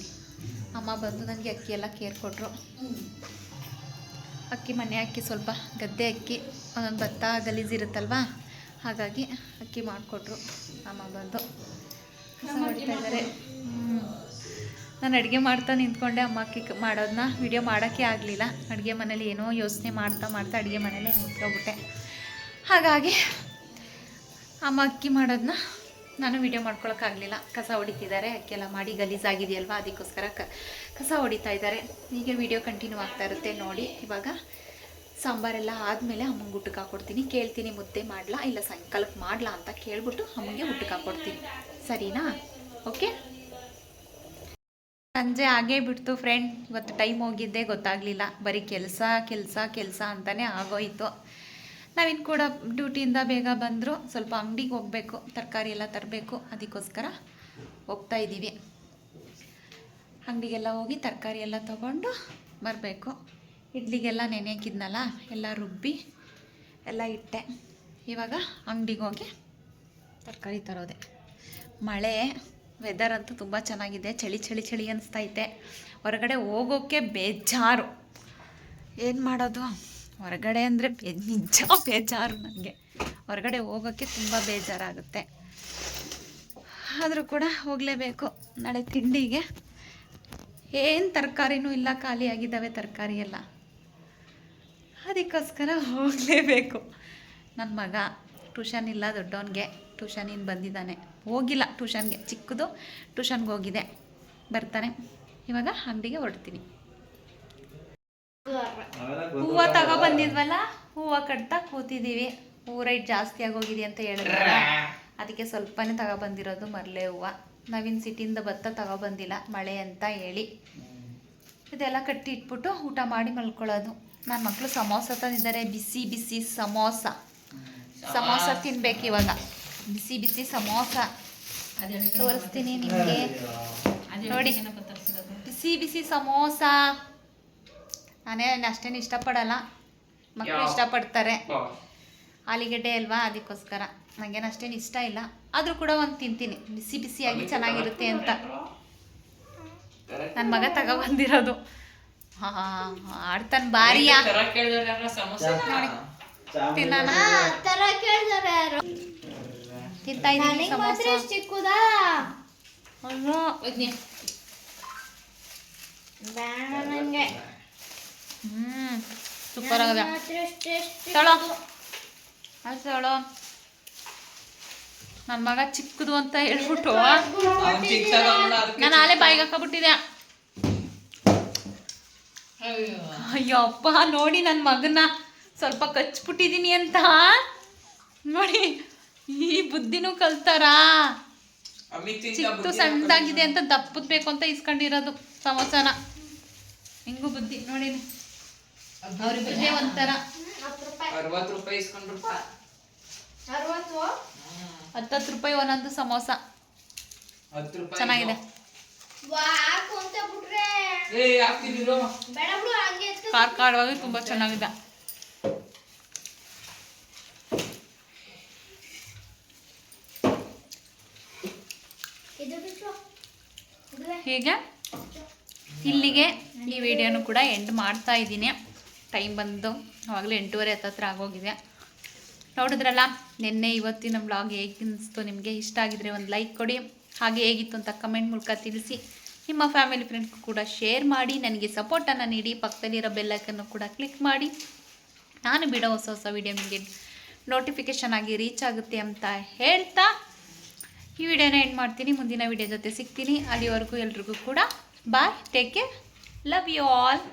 ಅಮ್ಮ ಬಂದು ನನಗೆ ಅಕ್ಕಿ ಎಲ್ಲ ಕೇರ್ ಕೊಟ್ಟರು. ಅಕ್ಕಿ ಮನೆ ಅಕ್ಕಿ, ಸ್ವಲ್ಪ ಗದ್ದೆ ಅಕ್ಕಿ, ಒಂದೊಂದು ಭತ್ತ ಗಲೀಜಿರುತ್ತಲ್ವ, ಹಾಗಾಗಿ ಅಕ್ಕಿ ಮಾಡಿಕೊಟ್ರು. ಅಮ್ಮ ಬಂದು ಕಸ ಹೊಡಿತಾ ಇದ್ದಾರೆ. ನಾನು ಅಡುಗೆ ಮಾಡ್ತಾ ನಿಂತ್ಕೊಂಡೆ, ಅಮ್ಮ ಅಕ್ಕಿ ಮಾಡೋದನ್ನ ವಿಡಿಯೋ ಮಾಡೋಕ್ಕೆ ಆಗಲಿಲ್ಲ. ಅಡುಗೆ ಮನೇಲಿ ಏನೋ ಯೋಚನೆ ಮಾಡ್ತಾ ಅಡುಗೆ ಮನೇಲೇ ನಿಂತ್ಕೊಬಿಟ್ಟೆ. ಹಾಗಾಗಿ ಅಮ್ಮ ಅಕ್ಕಿ ಮಾಡೋದನ್ನ ನಾನು ವಿಡಿಯೋ ಮಾಡ್ಕೊಳಕ್ಕಾಗಲಿಲ್ಲ. ಕಸ ಹೊಡಿತಿದ್ದಾರೆ, ಅಕ್ಕೆಲ್ಲ ಮಾಡಿ ಗಲೀಜಾಗಿದೆಯಲ್ವ, ಅದಕ್ಕೋಸ್ಕರ ಕಸ ಹೊಡಿತಾ ಇದ್ದಾರೆ. ಹೀಗೆ ವಿಡಿಯೋ ಕಂಟಿನ್ಯೂ ಆಗ್ತಾ ಇರುತ್ತೆ ನೋಡಿ. ಇವಾಗ ಸಾಂಬಾರೆಲ್ಲ ಆದಮೇಲೆ ಅಮ್ಮಂಗೆ ಊಟಕ್ಕೆ ಹಾಕ್ಕೊಡ್ತೀನಿ. ಕೇಳ್ತೀನಿ ಮುದ್ದೆ ಮಾಡಲಾ ಇಲ್ಲ ಸಾಯಂಕಾಲಕ್ಕೆ ಮಾಡಲಾ ಅಂತ ಕೇಳ್ಬಿಟ್ಟು ಅಮ್ಮಂಗೆ ಊಟಕ್ಕೆ ಹಾಕ್ಕೊಡ್ತೀನಿ. ಸರಿನಾ? ಓಕೆ. ಸಂಜೆ ಆಗೇ ಬಿಡ್ತು ಫ್ರೆಂಡ್. ಇವತ್ತು ಟೈಮ್ ಹೋಗಿದ್ದೆ ಗೊತ್ತಾಗಲಿಲ್ಲ. ಬರೀ ಕೆಲಸ ಅಂತಲೇ ಆಗೋಯಿತು. ನಾವಿನ್ನು ಕೂಡ ಡ್ಯೂಟಿಯಿಂದ ಬೇಗ ಬಂದರು. ಸ್ವಲ್ಪ ಅಂಗಡಿಗೆ ಹೋಗಬೇಕು, ತರಕಾರಿ ಎಲ್ಲ ತರಬೇಕು, ಅದಕ್ಕೋಸ್ಕರ ಹೋಗ್ತಾ ಇದ್ದೀವಿ. ಅಂಗಡಿಗೆಲ್ಲ ಹೋಗಿ ತರಕಾರಿ ಎಲ್ಲ ತೊಗೊಂಡು ಬರಬೇಕು. ಇಡ್ಲಿಗೆಲ್ಲ ನೆನೆಯಕ್ಕಿದ್ನಲ್ಲ, ಎಲ್ಲ ರುಬ್ಬಿ ಎಲ್ಲ ಇಟ್ಟೆ. ಇವಾಗ ಅಂಗಡಿಗೆ ಹೋಗಿ ತರಕಾರಿ ತರೋದೆ. ಮಳೆ ವೆದರ್ ಅಂತೂ ತುಂಬ ಚೆನ್ನಾಗಿದೆ. ಚಳಿ ಅನಿಸ್ತೈತೆ. ಹೊರಗಡೆ ಹೋಗೋಕ್ಕೆ ಬೇಜಾರು. ಏನು ಮಾಡೋದು, ಹೊರಗಡೆ ಅಂದರೆ ನಿಜ ಬೇಜಾರು. ನನಗೆ ಹೊರಗಡೆ ಹೋಗೋಕ್ಕೆ ತುಂಬ ಬೇಜಾರಾಗುತ್ತೆ. ಆದರೂ ಕೂಡ ಹೋಗಲೇಬೇಕು. ನಾಳೆ ತಿಂಡಿಗೆ ಏನು ತರಕಾರಿನೂ ಇಲ್ಲ, ಖಾಲಿಯಾಗಿದ್ದಾವೆ ತರಕಾರಿ ಎಲ್ಲ, ಅದಕ್ಕೋಸ್ಕರ ಹೋಗಲೇಬೇಕು. ನನ್ನ ಮಗ ಟ್ಯೂಷನ್ ಇಲ್ಲ, ದೊಡ್ಡವನಿಗೆ ಟ್ಯೂಷನಿಂದ ಬಂದಿದ್ದಾನೆ. ಹೋಗಿಲ್ಲ ಟ್ಯೂಷನ್ಗೆ, ಚಿಕ್ಕದು ಟ್ಯೂಷನ್ಗೆ ಹೋಗಿದೆ, ಬರ್ತಾನೆ. ಇವಾಗ ಅಂಗಡಿಗೆ ಹೊರಡ್ತೀನಿ. ಹೂವು ತಗೊಬಂದಿದ್ವಲ್ಲ, ಹೂವು ಕಟ್ತಾ ಕೂತಿದ್ದೀವಿ. ಹೂವು ರೈಟ್ ಜಾಸ್ತಿ ಆಗೋಗಿದೆ ಅಂತ ಹೇಳಿದ್ರಲ್ಲ, ಅದಕ್ಕೆ ಸ್ವಲ್ಪನೇ ತಗೊಬಂದಿರೋದು ಮರಳೆ ಹೂವು. ನಾವಿನ್ ಸಿಟಿಯಿಂದ ಭತ್ತ ತಗೊಬಂದಿಲ್ಲ, ಮಳೆ ಅಂತ ಹೇಳಿ. ಇದೆಲ್ಲ ಕಟ್ಟಿ ಇಟ್ಬಿಟ್ಟು ಊಟ ಮಾಡಿ ಮಲ್ಕೊಳ್ಳೋದು. ನನ್ನ ಮಕ್ಕಳು ಸಮೋಸ ತಂದಿದ್ದಾರೆ, ಬಿಸಿ ಸಮೋಸ ತಿನ್ಬೇಕು ಇವಾಗ. ಬಿಸಿ ಸಮೋಸ ತೋರಿಸ್ತೀನಿ ನಿಮಗೆ ನೋಡಿ. ಬಿಸಿ ಸಮೋಸ ನಾನೇ ಅಷ್ಟೇನು ಇಷ್ಟಪಡಲ್ಲ, ಮಕ್ಕಳು ಇಷ್ಟಪಡ್ತಾರೆ. ಆಲೂಗಡ್ಡೆ ಅಲ್ವಾ, ಅದಕ್ಕೋಸ್ಕರ ನನಗೇನು ಅಷ್ಟೇನು ಇಷ್ಟ ಇಲ್ಲ. ಆದರೂ ಕೂಡ ಒಂದು ತಿಂತೀನಿ, ಬಿಸಿಯಾಗಿ ಚೆನ್ನಾಗಿರುತ್ತೆ ಅಂತ. ನನ್ನ ಮಗ ತಗೊಬಂದಿರೋದು. ಆಡ್ತಾನೆ ಬಾರಿಯಾ ನೋಡಿ. ತಿನ್ನೋಣ ತಿಂತಾ ಇದ್ದೀನಿ ಸಮೋಸ. ಸೂಪರ್ ಆಗದ. ತಳೋ ತಳೋ. ನನ್ನ ಮಗ ಚಿಕ್ಕದು ಅಂತ ಹೇಳ್ಬಿಟ್ಟು ನಾನು ಆಲೆ ಬಾಯಿಗೆ ಹಾಕಬಿಟ್ಟಿದೆ. ಅಯ್ಯೋ ಅಪ್ಪ, ನೋಡಿ ನನ್ನ ಮಗನ ಸ್ವಲ್ಪ ಕಚ್ಬಿಟ್ಟಿದ್ದೀನಿ ಅಂತ ನೋಡಿ. ಈ ಬುದ್ಧಿನೂ ಕಲ್ತಾರಾ? ಚಿಕ್ಕದು ಸಣ್ಣದಾಗಿದೆ ಅಂತ ದಪ್ಪದ್ ಬೇಕು ಅಂತ ಇಸ್ಕೊಂಡಿರೋದು ಸಮೋಸನ. ಹಿಂಗೂ ಬುದ್ಧಿ ನೋಡಿ. ಅವ್ರಿಬ್ಬರಿಗೆ ಒಂಥರ 60 ರೂಪಾಯಿ ಇಸ್ಕೊಂಡ್ರು. 10 ರೂಪಾಯಿ ಒಂದೊಂದು ಸಮೋಸ. 10 ರೂಪಾಯಿ ಚೆನ್ನಾಗಿದೆ. ಕಾರ್ಕಾರವಾಗಿ ತುಂಬ ಚೆನ್ನಾಗಿದೆ. ಹೀಗೆ ಇಲ್ಲಿಗೆ ಈ ವಿಡಿಯೋನು ಕೂಡ ಎಂಡ್ ಮಾಡ್ತಾ ಇದ್ದೀನಿ. ಟೈಮ್ ಬಂದು ಆವಾಗಲೇ 8:30 ಹತ್ತತ್ರ ಆಗೋಗಿದೆ. ನೋಡಿದ್ರಲ್ಲ ನಿನ್ನೆ ಇವತ್ತಿನ ವ್ಲಾಗ್ ಹೇಗೆ ಅನಿಸ್ತು ನಿಮಗೆ? ಇಷ್ಟ ಆಗಿದ್ರೆ ಒಂದು ಲೈಕ್ ಕೊಡಿ, ಹಾಗೆ ಹೇಗಿತ್ತು ಅಂತ ಕಮೆಂಟ್ ಮೂಲಕ ತಿಳಿಸಿ. ನಿಮ್ಮ ಫ್ಯಾಮಿಲಿ ಫ್ರೆಂಡ್ಸ್ಗೂ ಕೂಡ ಶೇರ್ ಮಾಡಿ, ನನಗೆ ಸಪೋರ್ಟನ್ನು ನೀಡಿ. ಪಕ್ಕದಲ್ಲಿರೋ ಬೆಲ್ಲೈಕನ್ನು ಕೂಡ ಕ್ಲಿಕ್ ಮಾಡಿ, ನಾನು ಬಿಡೋ ಹೊಸ ಹೊಸ ವಿಡಿಯೋ ನಿಮಗೆ ನೋಟಿಫಿಕೇಷನ್ ಆಗಿ ರೀಚ್ ಆಗುತ್ತೆ ಅಂತ ಹೇಳ್ತಾ ಈ ವಿಡಿಯೋನ ಎಂಡ್ ಮಾಡ್ತೀನಿ. ಮುಂದಿನ ವಿಡಿಯೋ ಜೊತೆ ಸಿಗ್ತೀನಿ. ಅಲ್ಲಿವರೆಗೂ ಎಲ್ರಿಗೂ ಕೂಡ bye, take care, love you all.